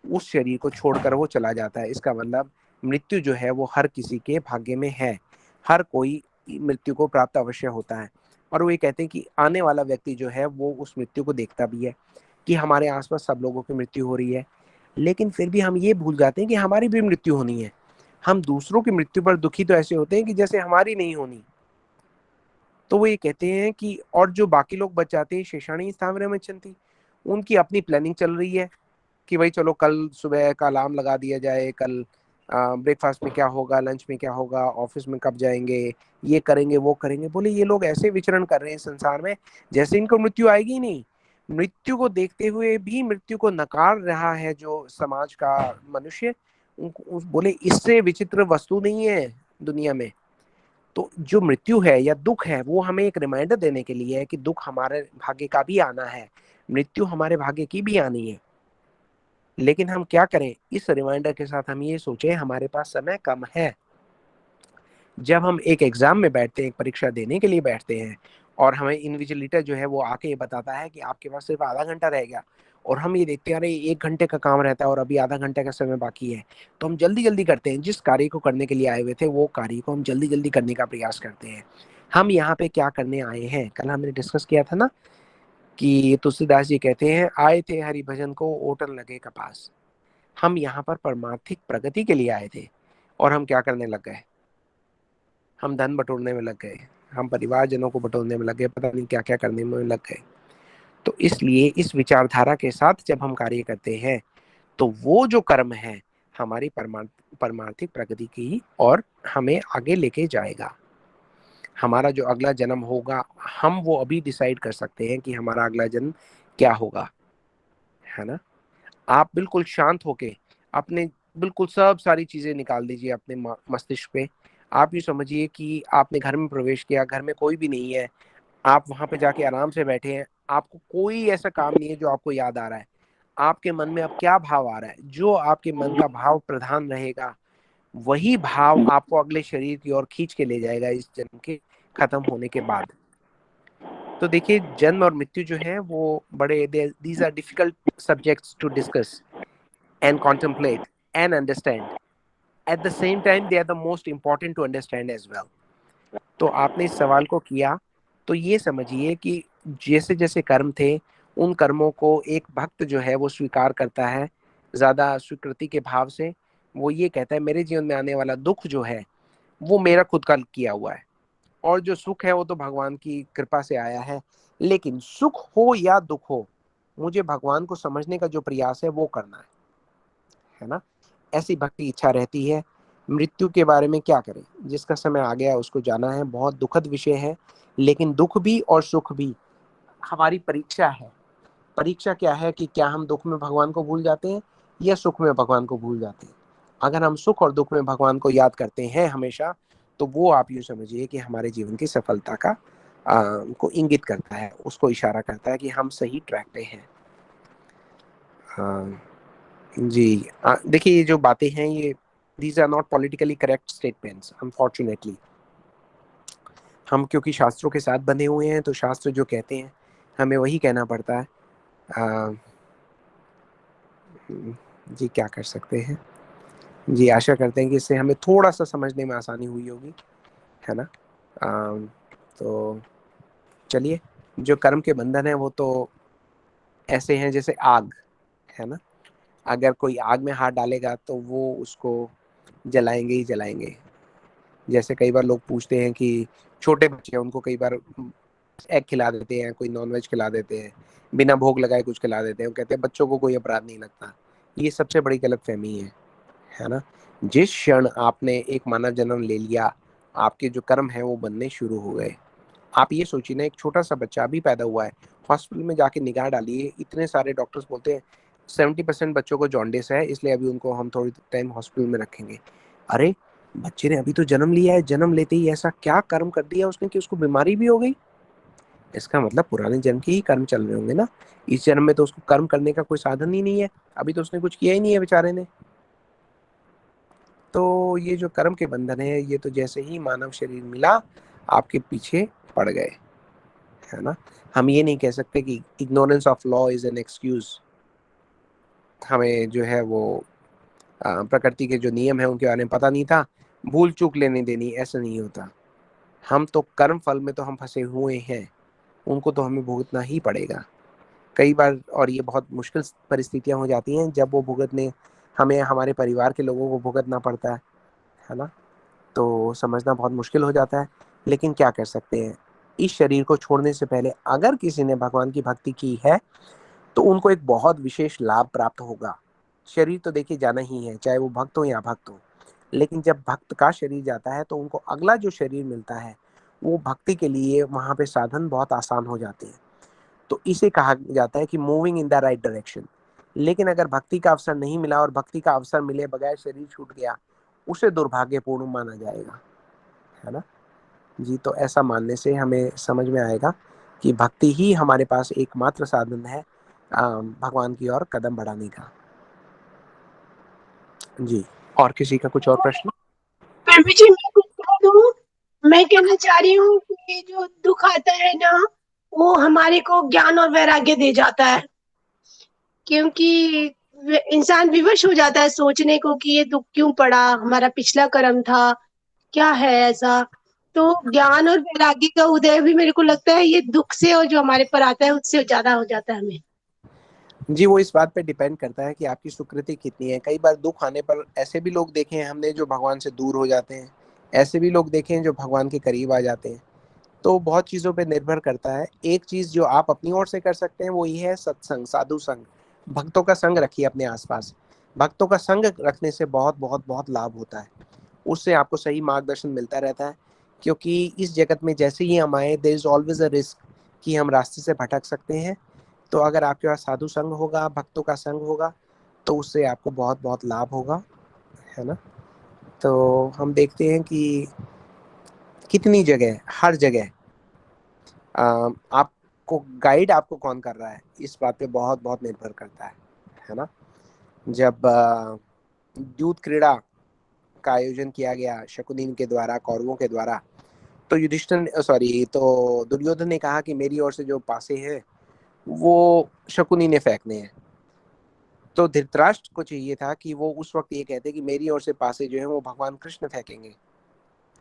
[SPEAKER 9] उस शरीर को छोड़कर वो चला जाता है। इसका मतलब मृत्यु जो है वो हर किसी के भाग्य में है, हर कोई मृत्यु को प्राप्त अवश्य होता है। और वो ये कहते हैं कि आने वाला व्यक्ति जो है वो उस मृत्यु को देखता भी है कि हमारे आसपास सब लोगों की मृत्यु हो रही है, लेकिन फिर भी हम ये भूल जाते हैं कि हमारी भी मृत्यु होनी है। हम दूसरों की मृत्यु पर दुखी तो ऐसे होते हैं कि जैसे हमारी नहीं होनी। तो वो ये कहते हैं कि और जो बाकी लोग बच जाते हैं, शेषाणी स्थावरे थी, उनकी अपनी प्लानिंग चल रही है कि भाई चलो कल सुबह का अलार्म लगा दिया जाए, कल ब्रेकफास्ट में क्या होगा, लंच में क्या होगा, ऑफिस में कब जाएंगे, ये करेंगे वो करेंगे। बोले ये लोग ऐसे विचरण कर रहे हैं संसार में जैसे इनको मृत्यु आएगी ही नहीं। मृत्यु को देखते हुए भी मृत्यु को नकार रहा है जो समाज का मनुष्य। बोले इससे विचित्र वस्तु नहीं है दुनिया में। तो जो मृत्यु है या दुख है वो हमें एक रिमाइंडर देने के लिए है कि दुख हमारे भाग्य का भी आना है, मृत्यु हमारे भाग्य की भी आनी है। लेकिन हम क्या करें, इस रिमाइंडर के साथ हम ये सोचें हमारे पास समय कम है। जब हम एक एग्जाम में बैठते हैं, एक परीक्षा देने के लिए बैठते हैं और हमें इन्विजिलेटर जो है वो आके ये बताता है कि आपके पास सिर्फ आधा घंटा रह गया, और हम ये देखते हैं अरे 1 घंटे का काम रहता है और अभी आधा घंटे का समय बाकी है, तो हम जल्दी जल्दी करते हैं। जिस कार्य को करने के लिए आए हुए थे वो कार्य को हम जल्दी जल्दी करने का प्रयास करते हैं। हम यहाँ पे क्या करने आए हैं, कल हमने डिस्कस किया था ना कि तुलसीदास जी कहते हैं आए थे हरि भजन को ओटन लगे कपास। हम यहाँ पर परमार्थिक प्रगति के लिए आए थे और हम क्या करने लग गए, हम धन बटोरने में लग गए, हम परिवारजनों को बटोरने में लग गए, पता नहीं क्या क्या करने में लग गए। तो इसलिए इस विचारधारा के साथ जब हम कार्य करते हैं तो वो जो कर्म है हमारी परमार्थिक प्रगति की और हमें आगे लेके जाएगा। हमारा जो अगला जन्म होगा हम वो अभी डिसाइड कर सकते हैं कि हमारा अगला जन्म क्या होगा, है ना। आप बिल्कुल शांत होके अपने बिल्कुल सब सारी चीजें निकाल दीजिए अपने मस्तिष्क पे। आप ये समझिए कि आपने घर में प्रवेश किया, घर में कोई भी नहीं है, आप वहां पे जाके आराम से बैठे हैं, आपको कोई ऐसा काम नहीं है जो आपको याद आ रहा है। आपके मन में अब क्या भाव आ रहा है, जो आपके मन का भाव प्रधान रहेगा वही भाव आपको अगले शरीर की ओर खींच के ले जाएगा इस जन्म के खत्म होने के बाद। तो देखिए जन्म और मृत्यु जो है वो बड़े these are difficult subjects to discuss and contemplate and understand. At the same time they are the most important to understand as well. तो आपने इस सवाल को किया तो ये समझिए कि जैसे जैसे कर्म थे उन कर्मों को एक भक्त जो है वो स्वीकार करता है ज्यादा स्वीकृति के भाव से। वो ये कहता है मेरे जीवन में आने वाला दुख जो है वो मेरा खुद का किया हुआ है, और जो सुख है वो तो भगवान की कृपा से आया है। लेकिन सुख हो या दुख हो मुझे भगवान को समझने का जो प्रयास है वो करना है ना। ऐसी भक्ति इच्छा रहती है। मृत्यु के बारे में क्या करें, जिसका समय आ गया उसको जाना है, बहुत दुखद विषय है। लेकिन दुख भी और सुख भी हमारी परीक्षा है। परीक्षा क्या है कि क्या हम दुख में भगवान को भूल जाते हैं या सुख में भगवान को भूल जाते हैं। अगर हम सुख और दुख में भगवान को याद करते हैं हमेशा, तो वो आप यूँ समझिए कि हमारे जीवन की सफलता का को इंगित करता है, उसको इशारा करता है कि हम सही ट्रैक पे हैं। जी देखिए ये जो बातें हैं ये these are not politically correct statements unfortunately। हम क्योंकि शास्त्रों के साथ बंधे हुए हैं तो शास्त्र जो कहते हैं हमें वही कहना पड़ता है। जी क्या कर सकते हैं। जी आशा करते हैं कि इससे हमें थोड़ा सा समझने में आसानी हुई होगी, है ना। तो चलिए, जो कर्म के बंधन है वो तो ऐसे हैं जैसे आग, है ना। अगर कोई आग में हाथ डालेगा तो वो उसको जलाएंगे ही जलाएंगे। जैसे कई बार लोग पूछते हैं कि छोटे बच्चे हैं उनको कई बार एग खिला देते हैं, कोई नॉनवेज खिला देते हैं, बिना भोग लगाए कुछ खिला देते हैं, वो कहते हैं बच्चों को कोई अपराध नहीं लगता। ये सबसे बड़ी गलतफहमी है ना। जिस क्षण आपने एक मानव जन्म ले लिया आपके जो कर्म है वो बनने शुरू हो गए। आप ये सोचिए ना, एक छोटा सा बच्चा अभी पैदा हुआ है, हॉस्पिटल में जाके निगाह डालिए, इतने सारे डॉक्टर्स बोलते हैं 70% बच्चों को जॉन्डिस है इसलिए अभी उनको हम थोड़ी टाइम हॉस्पिटल में रखेंगे। अरे बच्चे ने अभी तो जन्म लिया है, जन्म लेते ही ऐसा क्या कर्म कर दिया उसने कि उसको बीमारी भी हो गई। इसका मतलब पुराने जन्म के ही कर्म चल रहे होंगे ना। इस जन्म में तो उसको कर्म करने का कोई साधन ही नहीं है, अभी तो उसने कुछ किया ही नहीं है बेचारे ने। तो ये जो कर्म के बंधन है ये तो जैसे ही मानव शरीर मिला आपके पीछे पड़ गए, है ना। हम ये नहीं कह सकते कि ignorance of law is an excuse, हमें जो है वो प्रकृति के जो नियम है उनके बारे में पता नहीं था, भूल चूक लेने देनी, ऐसा नहीं होता। हम तो कर्म फल में तो हम फंसे हुए हैं, उनको तो हमें भुगतना ही पड़ेगा कई बार, और ये बहुत मुश्किल परिस्थितियां हो जाती हैं जब वो भुगतने हमें हमारे परिवार के लोगों को भुगतना पड़ता है ना। तो समझना बहुत मुश्किल हो जाता है, लेकिन क्या कर सकते हैं। इस शरीर को छोड़ने से पहले अगर किसी ने भगवान की भक्ति की है तो उनको एक बहुत विशेष लाभ प्राप्त होगा। शरीर तो देखिए जाना ही है, चाहे वो भक्त हो या भक्त हो, लेकिन जब भक्त का शरीर जाता है तो उनको अगला जो शरीर मिलता है वो भक्ति के लिए वहां पे साधन बहुत आसान हो जाते हैं। तो इसे कहा जाता है कि moving in the right direction. लेकिन अगर भक्ति का अवसर नहीं मिला और भक्ति का अवसर मिले बगैर शरीर छूट गया, उसे दुर्भाग्यपूर्ण माना जाएगा, है ना जी। तो ऐसा मानने से हमें समझ में आएगा कि भक्ति ही हमारे पास एकमात्र साधन है भगवान की ओर कदम बढ़ाने का जी। और किसी का कुछ और प्रश्न?
[SPEAKER 6] प्रभु जी मैं कुछ कह दूं? मैं कहना चाह रही हूँ कि ये जो दुख आता है ना, वो हमारे को ज्ञान और वैराग्य दे जाता है, क्योंकि इंसान विवश हो जाता है सोचने को कि ये दुख क्यों पड़ा, हमारा पिछला कर्म था, क्या है ऐसा। तो ज्ञान और वैराग्य का उदय भी मेरे को लगता है ये दुख से और जो हमारे पर आता है उससे ज्यादा हो जाता है हमें।
[SPEAKER 9] जी, वो इस बात पे डिपेंड करता है कि आपकी सुकृति कितनी है। कई बार दुख आने पर ऐसे भी लोग देखे हैं हमने जो भगवान से दूर हो जाते हैं, ऐसे भी लोग देखे हैं जो भगवान के करीब आ जाते हैं। तो बहुत चीज़ों पे निर्भर करता है। एक चीज़ जो आप अपनी ओर से कर सकते हैं वो ये है सत्संग, साधु संग, भक्तों का संग रखिए अपने आसपास। भक्तों का संग रखने से बहुत बहुत बहुत लाभ होता है, उससे आपको सही मार्गदर्शन मिलता रहता है। क्योंकि इस जगत में जैसे ही हम आए there is always a risk कि हम रास्ते से भटक सकते हैं। तो अगर आपके पास साधु संग होगा, भक्तों का संग होगा, तो उससे आपको बहुत बहुत लाभ होगा, है ना। तो हम देखते हैं कि कितनी जगह, हर जगह आपको गाइड आपको कौन कर रहा है इस बात पे बहुत बहुत निर्भर करता है ना। जब युद्ध क्रीड़ा का आयोजन किया गया शकुनी के द्वारा, कौरवों के द्वारा, तो तो दुर्योधन ने कहा कि मेरी ओर से जो पासे हैं वो शकुनी ने फेंकने हैं। तो धृतराष्ट्र को चाहिए था कि वो उस वक्त ये कहते कि मेरी ओर से पासे जो है वो भगवान कृष्ण फेंकेंगे,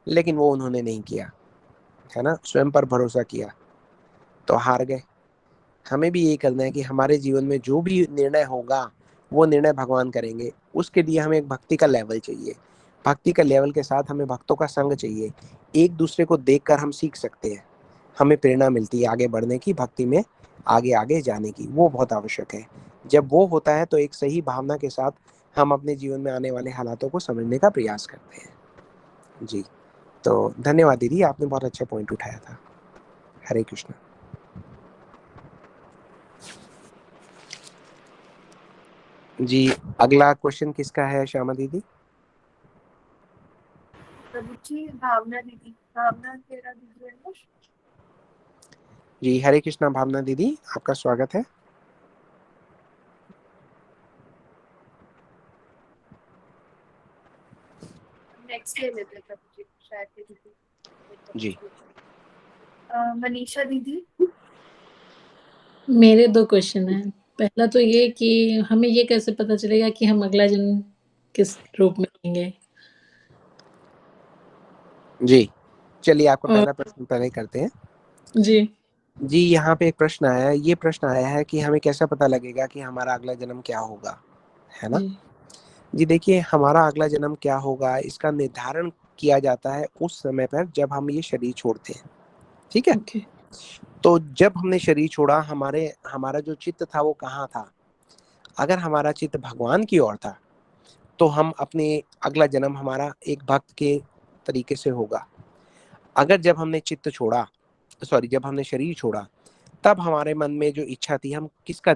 [SPEAKER 9] लेकिन वो उन्होंने नहीं किया, है ना, स्वयं पर भरोसा किया, तो हार गए। हमें भी यही करना है कि हमारे जीवन में जो भी निर्णय होगा वो निर्णय भगवान करेंगे। उसके लिए हमें एक भक्ति का लेवल चाहिए, भक्ति का लेवल के साथ हमें भक्तों का संग चाहिए। एक दूसरे को देखकर हम सीख सकते हैं, हमें प्रेरणा मिलती है आगे बढ़ने की, भक्ति में आगे आगे जाने की, वो बहुत आवश्यक है। जब वो होता है तो एक सही भावना के साथ हम अपने जीवन में आने वाले हालातों को समझने का प्रयास करते हैं जी। तो धन्यवाद दीदी, आपने बहुत अच्छा पॉइंट उठाया था। हरे कृष्ण। जी, अगला क्वेश्चन किसका है श्यामा दीदी?
[SPEAKER 8] प्रभु जी भावना दीदी, भावना तेरा दीजिए ना।
[SPEAKER 9] जी, हरे कृष्णा भावना दीदी, आपका स्वागत है।
[SPEAKER 8] नेक्स्ट ले लेते हैं प्रभु जी, शायद दीदी
[SPEAKER 9] जी।
[SPEAKER 8] मनीषा दीदी।
[SPEAKER 7] मेरे 2 क्वेश्चन हैं। पहला तो ये कि हमें ये कैसे पता चलेगा कि हम अगला जन्म किस रूप में लेंगे?
[SPEAKER 9] जी, चलिए आपका
[SPEAKER 7] और
[SPEAKER 9] पहला प्रश्न पहले करते हैं।
[SPEAKER 7] जी।
[SPEAKER 9] जी, यहाँ पे एक प्रश्न आया है, ये प्रश्न आया है कि हमें कैसे पता लगेगा कि हमारा अगला जन्म क्या होगा, है ना?
[SPEAKER 7] जी।
[SPEAKER 9] जी देखिए, हमारा अगला जन्म क्या होगा इसका निर्धारण किया जाता है उस समय पर जब हम ये शरीर छोड़ते हैं, ठीक है?
[SPEAKER 7] ओके।
[SPEAKER 9] तो जब हमने शरीर छोड़ा, हमारा जो चित्त था वो कहाँ था? अगर हमारा चित्त भगवान की ओर था तो हम अपने अगला जन्म हमारा एक भक्त के तरीके से होगा। अगर जब हमने जब हमने शरीर छोड़ा, तब हमारे मन में जो इच्छा थी, हम किसका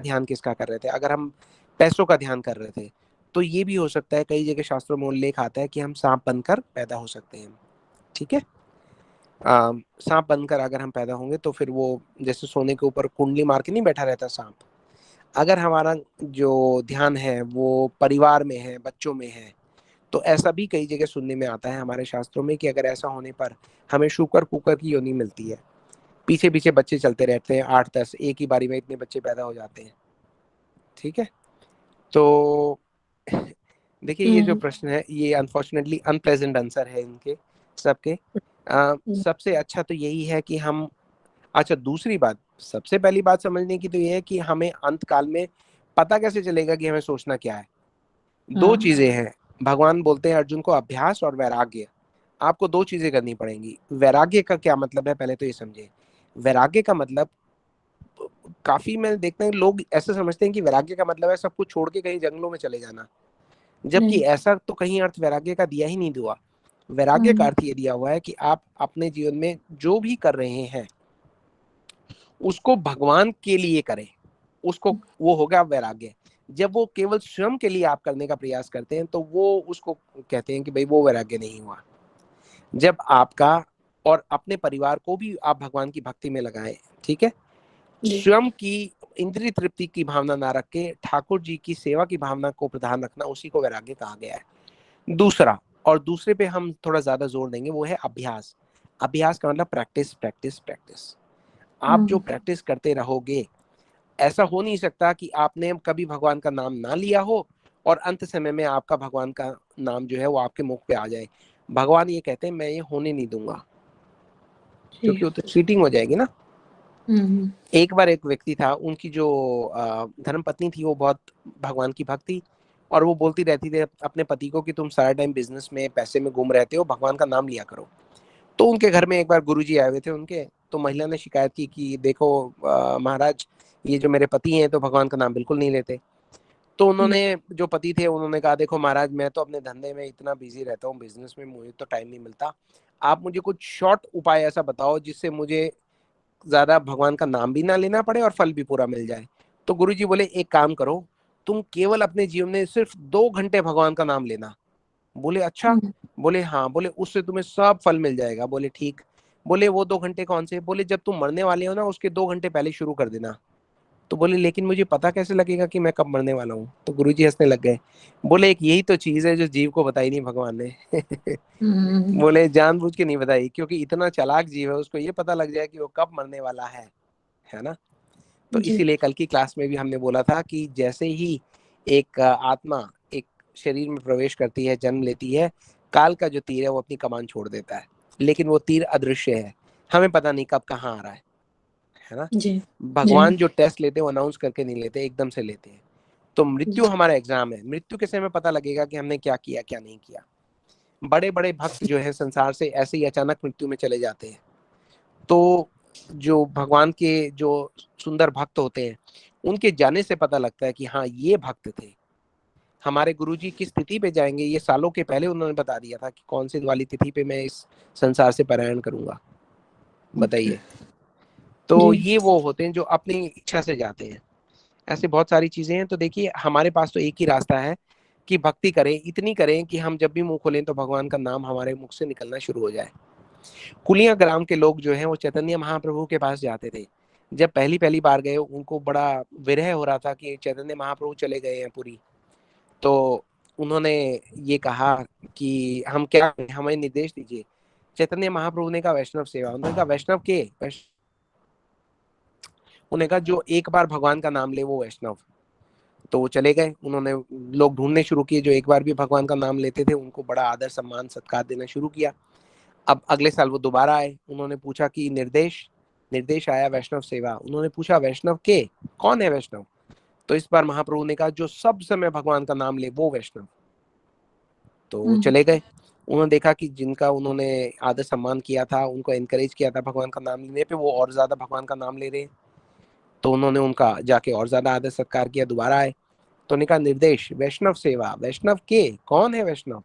[SPEAKER 9] कर रहे थे? अगर हम पैसों का ध्यान कर रहे थे तो ये भी हो सकता है, कई जगह शास्त्रों में उल्लेख आता है कि हम सांप बनकर पैदा हो सकते हैं, ठीक है। सांप बनकर अगर हम पैदा होंगे तो फिर वो जैसे सोने के ऊपर कुंडली मार के नहीं बैठा रहता सांप, अगर हमारा जो ध्यान है वो परिवार में है, बच्चों में है, तो ऐसा भी कई जगह सुनने में आता है हमारे शास्त्रों में कि अगर ऐसा होने पर हमें शुकर कुकर की योनि मिलती है। पीछे पीछे बच्चे चलते रहते हैं, 8-10 एक ही बारी में इतने बच्चे पैदा हो जाते हैं। ठीक है, तो देखिए ये जो प्रश्न है ये अनफॉर्चुनेटली अनप्लेजेंट आंसर है इनके सबके। सबसे अच्छा तो यही है कि हम, अच्छा दूसरी बात, सबसे पहली बात समझने की तो ये है कि हमें अंत काल में पता कैसे चलेगा कि हमें सोचना क्या है। दो चीजें हैं, भगवान बोलते हैं अर्जुन को, अभ्यास और वैराग्य। आपको दो चीजें करनी पड़ेंगी। वैराग्य का क्या मतलब है पहले तो ये समझे। वैराग्य का मतलब, काफी मैं देखता हूँ लोग ऐसे समझते हैं कि वैराग्य का मतलब है सब कुछ छोड़ के कहीं जंगलों में चले जाना, जबकि ऐसा तो कहीं अर्थ वैराग्य का दिया ही नहीं हुआ। वैराग्य का अर्थ ये दिया हुआ है कि आप अपने जीवन में जो भी कर रहे हैं उसको भगवान के लिए करें, उसको, वो होगा वैराग्य। जब वो केवल स्वयं के लिए आप करने का प्रयास करते हैं तो वो उसको कहते हैं कि भाई वो वैराग्य नहीं हुआ। जब आपका और अपने परिवार को भी आप भगवान की भक्ति में लगाएं, ठीक है, स्वयं की इंद्रिय तृप्ति की भावना ना रख के ठाकुर जी की सेवा की भावना को प्रधान रखना, उसी को वैराग्य कहा गया है। दूसरा, और दूसरे पे हम थोड़ा ज्यादा जोर देंगे, वो है अभ्यास। अभ्यास का मतलब प्रैक्टिस प्रैक्टिस प्रैक्टिस। आप जो प्रैक्टिस करते रहोगे, ऐसा हो नहीं सकता कि आपने कभी भगवान का नाम ना लिया हो और अंत समय में आपका भगवान का नाम जो है वो आपके मुख पे आ जाए। भगवान ये कहते हैं मैं ये होने नहीं दूंगा, क्योंकि वो तो चीटिंग हो जाएगी ना। एक बार एक व्यक्ति था, उनकी जो धर्म पत्नी थी वो बहुत भगवान की भक्त थी, और वो बोलती रहती थी अपने पति को कि तुम सारा टाइम बिजनेस में पैसे में गुम रहते हो, भगवान का नाम लिया करो। तो उनके घर में एक बार गुरुजी आए हुए थे उनके, तो महिला ने शिकायत की कि देखो महाराज, ये जो मेरे पति हैं तो भगवान का नाम बिल्कुल नहीं लेते। तो उन्होंने, जो पति थे, उन्होंने कहा देखो महाराज, मैं तो अपने धंधे में इतना बिजी रहता हूँ, बिजनेस में मुझे तो टाइम नहीं मिलता, आप मुझे कुछ शॉर्ट उपाय ऐसा बताओ जिससे मुझे ज्यादा भगवान का नाम भी ना लेना पड़े और फल भी पूरा मिल जाए। तो गुरुजी बोले एक काम करो, तुम केवल अपने जीवन में सिर्फ 2 घंटे भगवान का नाम लेना। बोले अच्छा? बोले हाँ। बोले उससे तुम्हें सब फल मिल जाएगा। बोले ठीक। बोले वो 2 घंटे कौन से? बोले जब तुम मरने वाले हो ना, उसके 2 घंटे पहले शुरू कर देना। तो बोले लेकिन मुझे पता कैसे लगेगा कि मैं कब मरने वाला हूँ? तो गुरुजी हंसने लग गए। बोले एक यही तो चीज है जो जीव को बताई नहीं भगवान ने। बोले जानबूझ के नहीं बताई, क्योंकि इतना चालाक जीव है, उसको ये पता लग जाए कि वो कब मरने वाला है ना। तो इसीलिए कल की क्लास में भी हमने बोला था कि जैसे ही एक आत्मा एक शरीर में प्रवेश करती है, जन्म लेती है, काल का जो तीर है वो अपनी कमान छोड़ देता है, लेकिन वो तीर अदृश्य है, हमें पता नहीं कब कहाँ आ रहा है ना। भगवान जो टेस्ट लेते हैं वो अनाउंस करके नहीं लेते, एकदम से लेते हैं। तो मृत्यु हमारा एग्जाम है, मृत्यु के समय पता लगेगा कि हमने क्या किया क्या नहीं किया। बड़े बड़े भक्त जो है संसार से ऐसे ही अचानक मृत्यु में चले जाते हैं। तो जो भगवान के जो सुंदर भक्त होते हैं, उनके जाने से पता लगता है कि हाँ ये भक्त थे। हमारे गुरुजी किस तिथि पे जाएंगे ये सालों के पहले उन्होंने बता दिया था कि कौन सी वाली तिथि पे मैं इस संसार से पलायन करूंगा, बताइए। तो ये वो होते हैं जो अपनी इच्छा से जाते हैं। ऐसे बहुत सारी चीजें हैं। तो देखिए हमारे पास तो एक ही रास्ता है कि भक्ति करें, इतनी करें कि हम जब भी मुंह खोलें तो भगवान का नाम हमारे मुख से निकलना शुरू हो जाए। कुलिया ग्राम के लोग जो हैं वो चैतन्य महाप्रभु के पास जाते थे। जब पहली बार गए, उनको बड़ा विरह हो रहा था कि चैतन्य महाप्रभु चले गए हैं पुरी। तो उन्होंने ये कहा कि हम क्या करें, हमें निर्देश दीजिए। चैतन्य महाप्रभु ने कहा वैष्णव सेवा। उन्होंने कहा वैष्णव के? उन्होंने कहा जो एक बार भगवान का नाम ले वो वैष्णव। तो वो चले गए। उन्होंने लोग ढूंढने शुरू किए जो एक बार भी भगवान का नाम लेते थे, उनको बड़ा आदर सम्मान सत्कार देना शुरू किया। अब अगले साल वो दोबारा आए, उन्होंने पूछा कि निर्देश आया वैष्णव सेवा। उन्होंने पूछा वैष्णव के? कौन है वैष्णव? तो इस बार महाप्रभु ने कहा जो सब समय भगवान का नाम ले वो वैष्णव। तो वो चले गए। उन्होंने देखा कि जिनका उन्होंने आदर सम्मान किया था, उनको एनकरेज किया था भगवान का नाम लेने पे, वो और ज्यादा भगवान का नाम ले रहे हैं। तो उन्होंने उनका जाके और ज्यादा आदर सत्कार किया। दोबारा आए तो उन्होंने कहा निर्देश वैष्णव सेवा। वैष्णव के? कौन है वैष्णव?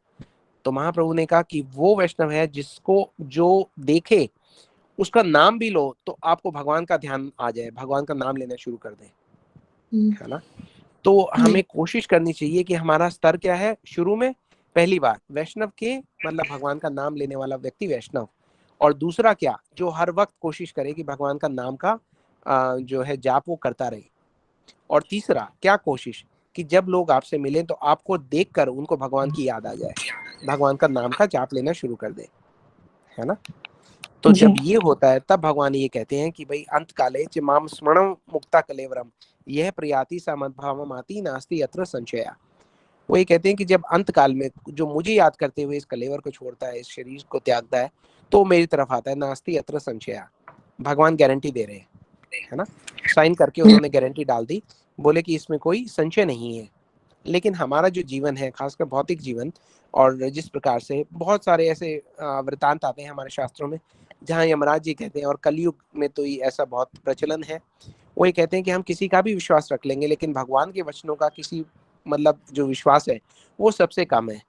[SPEAKER 9] तो महाप्रभु ने कहा कि वो वैष्णव है जिसको जो देखे उसका नाम भी लो तो आपको भगवान का ध्यान आ जाए, भगवान का नाम लेना शुरू कर दे, है ना। तो हमें कोशिश करनी चाहिए कि हमारा स्तर क्या है। शुरू में पहली बार वैष्णव के मतलब भगवान का नाम लेने वाला व्यक्ति वैष्णव। और दूसरा क्या, जो हर वक्त कोशिश करे कि भगवान का नाम का जो है जाप वो करता रहे। और तीसरा क्या कोशिश, कि जब लोग आपसे मिलें तो आपको देखकर उनको भगवान की याद आ जाए, भगवान का नाम का जाप लेना शुरू कर दे, है ना। तो
[SPEAKER 7] जी।
[SPEAKER 9] जब ये होता है तब भगवान ये कहते हैं कि भाई अंत काले च माम स्मरणं मुक्ता कलेवरम यह प्रयाति समद्भावमाति नास्ति अत्र संशया। वो ये कहते हैं कि जब अंत काल में जो मुझे याद करते हुए इस कलेवर को छोड़ता है, इस शरीर को त्यागता है, तो मेरी तरफ आता है, नास्ति अत्र संशया। भगवान गारंटी दे रहे हैं, है ना, साइन करके उन्होंने गारंटी डाल दी, बोले कि इसमें कोई संशय नहीं है। लेकिन हमारा जो जीवन है, खासकर भौतिक जीवन, और जिस प्रकार से बहुत सारे ऐसे वृतांत आते हैं हमारे शास्त्रों में जहाँ यमराज जी कहते हैं, और कलयुग में तो ये ऐसा बहुत प्रचलन है, वो ये कहते हैं कि हम किसी का भी विश्वास रख लेंगे लेकिन भगवान के वचनों का किसी मतलब जो विश्वास है वो सबसे कम है।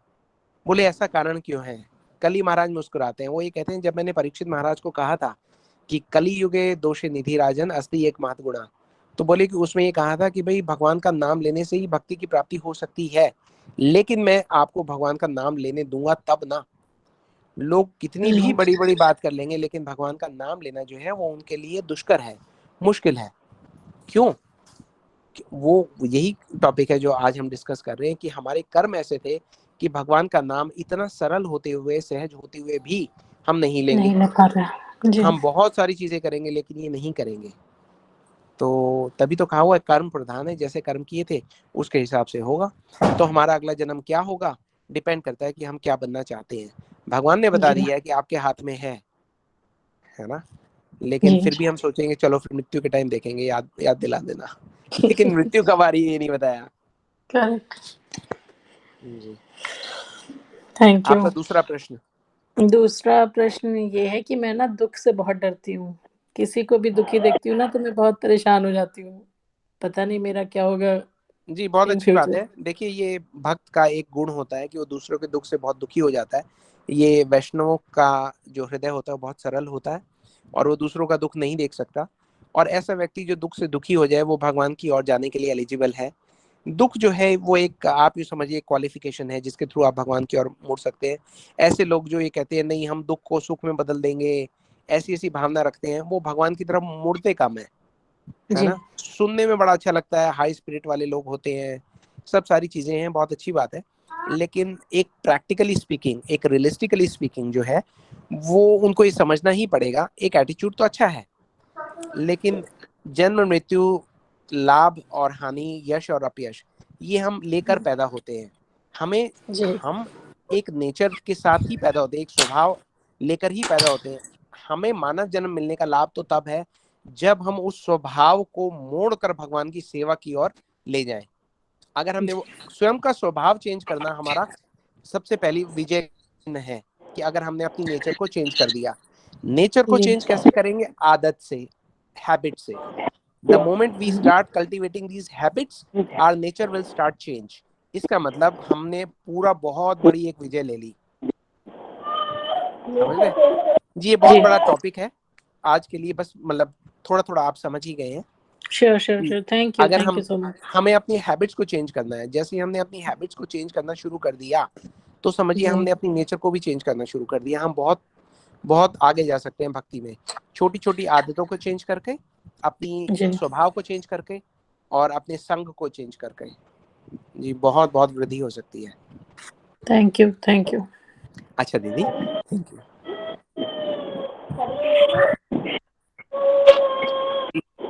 [SPEAKER 9] बोले ऐसा कारण क्यों है? कली महाराज मुस्कुराते हैं, वो ये कहते हैं जब मैंने परीक्षित महाराज को कहा था कि कली युगे दोषे निधि राजन अस्ति एक महत गुणा, तो बोले कि उसमें ये कहा था कि भाई भगवान का नाम लेने से ही भक्ति की प्राप्ति हो सकती है, लेकिन मैं आपको भगवान का नाम लेने दूंगा तब ना। लोग कितनी भी बड़ी बड़ी बात कर लेंगे लेकिन भगवान का नाम लेना जो है वो उनके लिए दुष्कर है, मुश्किल है। क्यों? वो यही टॉपिक है जो आज हम डिस्कस कर रहे हैं कि हमारे कर्म ऐसे थे कि भगवान का नाम इतना सरल होते हुए, सहज होते हुए भी हम नहीं लेंगे,
[SPEAKER 7] नहीं ले पा रहे जी।
[SPEAKER 9] हम बहुत सारी चीजें करेंगे लेकिन ये नहीं करेंगे। तो तभी तो कहा हुआ है कर्म प्रधान है, जैसे कर्म किए थे उसके हिसाब से होगा। तो हमारा अगला जन्म क्या होगा डिपेंड करता है कि हम क्या बनना चाहते हैं। भगवान ने बता दिया है कि आपके हाथ में है ना, लेकिन फिर भी हम सोचेंगे चलो फिर मृत्यु के टाइम देखेंगे, याद दिला देना। लेकिन मृत्यु कब आ रही है ये नहीं बताया। जी,
[SPEAKER 7] थैंक यू।
[SPEAKER 9] आपका दूसरा प्रश्न।
[SPEAKER 7] दूसरा प्रश्न ये है कि मैं ना दुख से बहुत डरती हूँ, किसी को भी दुखी देखती हूँ ना तो मैं बहुत परेशान हो जाती हूँ, पता नहीं मेरा क्या होगा।
[SPEAKER 9] जी बहुत
[SPEAKER 7] इन
[SPEAKER 9] अच्छी बात
[SPEAKER 7] फ्यूचर
[SPEAKER 9] है। देखिए ये भक्त का एक गुण होता है कि वो दूसरों के दुख से बहुत दुखी हो जाता है। ये वैष्णवों का जो हृदय होता है वो बहुत सरल होता है और वो दूसरों का दुख नहीं देख सकता। और ऐसा व्यक्ति जो दुख से दुखी हो जाए वो भगवान की ओर जाने के लिए एलिजिबल है। दुख जो है वो एक आप ये समझिए क्वालिफिकेशन है जिसके थ्रू आप भगवान की ओर मुड़ सकते हैं। ऐसे लोग जो ये कहते हैं नहीं हम दुख को सुख में बदल देंगे, ऐसी ऐसी भावना रखते हैं, वो भगवान की तरफ मुड़ते कम है ना। सुनने में बड़ा अच्छा लगता है, हाई स्पिरिट वाले लोग होते हैं, सब सारी चीजें हैं, बहुत अच्छी बात है। लेकिन एक प्रैक्टिकली स्पीकिंग, एक रियलिस्टिकली स्पीकिंग जो है वो उनको ये समझना ही पड़ेगा। एक एटीट्यूड तो अच्छा है लेकिन जन्म मृत्यु, लाभ और हानि, यश और अपयश, ये हम लेकर पैदा होते हैं। हम एक नेचर के साथ ही पैदा होते हैं, एक स्वभाव लेकर ही पैदा होते हैं। हमें मानव जन्म मिलने का लाभ तो तब है जब हम उस स्वभाव को मोड़कर भगवान की सेवा की ओर ले जाएं। अगर हमने वो स्वयं का स्वभाव चेंज करना हमारा सबसे पहली विजय है कि अगर हमने अपनी नेचर को चेंज कर दिया। नेचर को चेंज कैसे करेंगे? आदत से, हैबिट से। The moment we start cultivating these habits, our nature will start change. इसका मतलब हमने पूरा बहुत बड़ी एक विजय ले ली। समझ गए जी? ये बहुत बड़ा टॉपिक है आज के लिए, बस मतलब थोड़ा थोड़ा आप समझ ही गए हैं।
[SPEAKER 7] श्योर थैंक यू,
[SPEAKER 9] अगर
[SPEAKER 7] थैंक यू सो मच।
[SPEAKER 9] हमें अपनी हैबिट्स को चेंज करना है, जैसे हमने अपनी हैबिट्स को चेंज करना शुरू कर दिया तो समझिए हमने अपनी नेचर को भी चेंज करना शुरू कर दिया। हम बहुत बहुत आगे जा सकते हैं भक्ति में, छोटी छोटी आदतों को चेंज करके, अपनी स्वभाव को चेंज करके और अपने संग को चेंज करके। जी बहुत बहुत वृद्धि हो सकती है।
[SPEAKER 7] Thank you.
[SPEAKER 9] अच्छा दीदी, थैंक यू।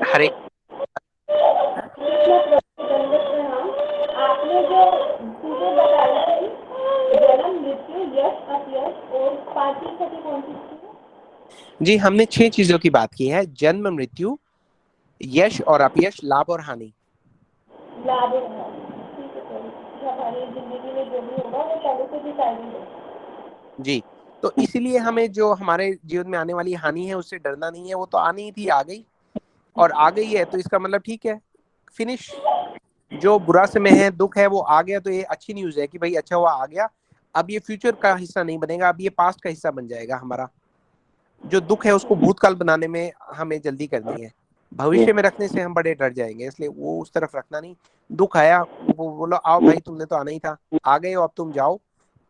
[SPEAKER 9] हरे
[SPEAKER 13] आपने जो चीजें बताई थी, जन्म मृत्यु यश अपयश और पांचवी छठी कौन सी थी?
[SPEAKER 9] जी हमने 6 चीजों की बात की है, जन्म मृत्यु, यश और अपयश, लाभ और हानि।
[SPEAKER 13] लाभ और हानि, ठीक है सर। हमारी जिंदगी में जो भी होगा वो पहले से डिसाइडेड है।
[SPEAKER 9] जी तो इसलिए हमें जो हमारे जीवन में आने वाली हानि है उससे डरना नहीं है, वो तो आनी ही थी, आ गई और आ गई है तो इसका मतलब ठीक है, फिनिश। जो बुरा समय है, दुख है, वो आ गया तो ये अच्छी न्यूज है कि भाई अच्छा हुआ आ गया। अब ये फ्यूचर का हिस्सा नहीं बनेगा, अब ये पास्ट का हिस्सा बन जाएगा हमारा। जो दुख है उसको भूतकाल बनाने में हमें जल्दी करनी है, भविष्य में रखने से हम बड़े डर जाएंगे, इसलिए वो उस तरफ रखना नहीं। दुख आया वो बोलो आओ भाई तुमने तो आना ही था, आ गए हो अब तुम जाओ,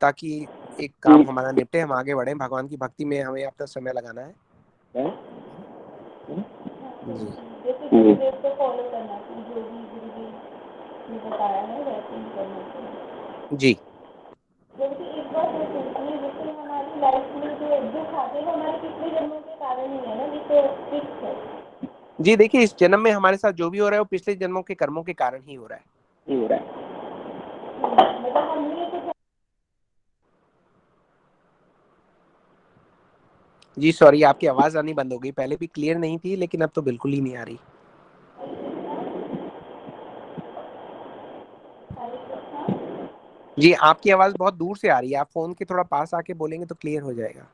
[SPEAKER 9] ताकि एक काम हमारा निपटे, हम आगे बढ़े। भगवान की भक्ति में हमें अपना समय लगाना है। जी जी
[SPEAKER 13] जबकि एक बात मैं पूछती हूँ, जैसे हमारी लाइफ में जो दुख आते हैं वो हमारे पिछले जन्मों के कारण ही है ना, ये तो फिक्स है।
[SPEAKER 9] जी देखिए, इस जन्म में हमारे साथ जो भी हो रहा है वो पिछले जन्मों के कर्मों के कारण ही हो रहा है।
[SPEAKER 13] मतलब हमने कुछ
[SPEAKER 9] जी सॉरी, आपकी आवाज आनी बंद हो गई, पहले भी क्लियर नहीं थी लेकिन अब तो बिल्कुल ही नहीं आ रही। जी आपकी आवाज बहुत दूर से आ रही है, आप फोन के थोड़ा पास आके बोलेंगे तो क्लियर हो जाएगा।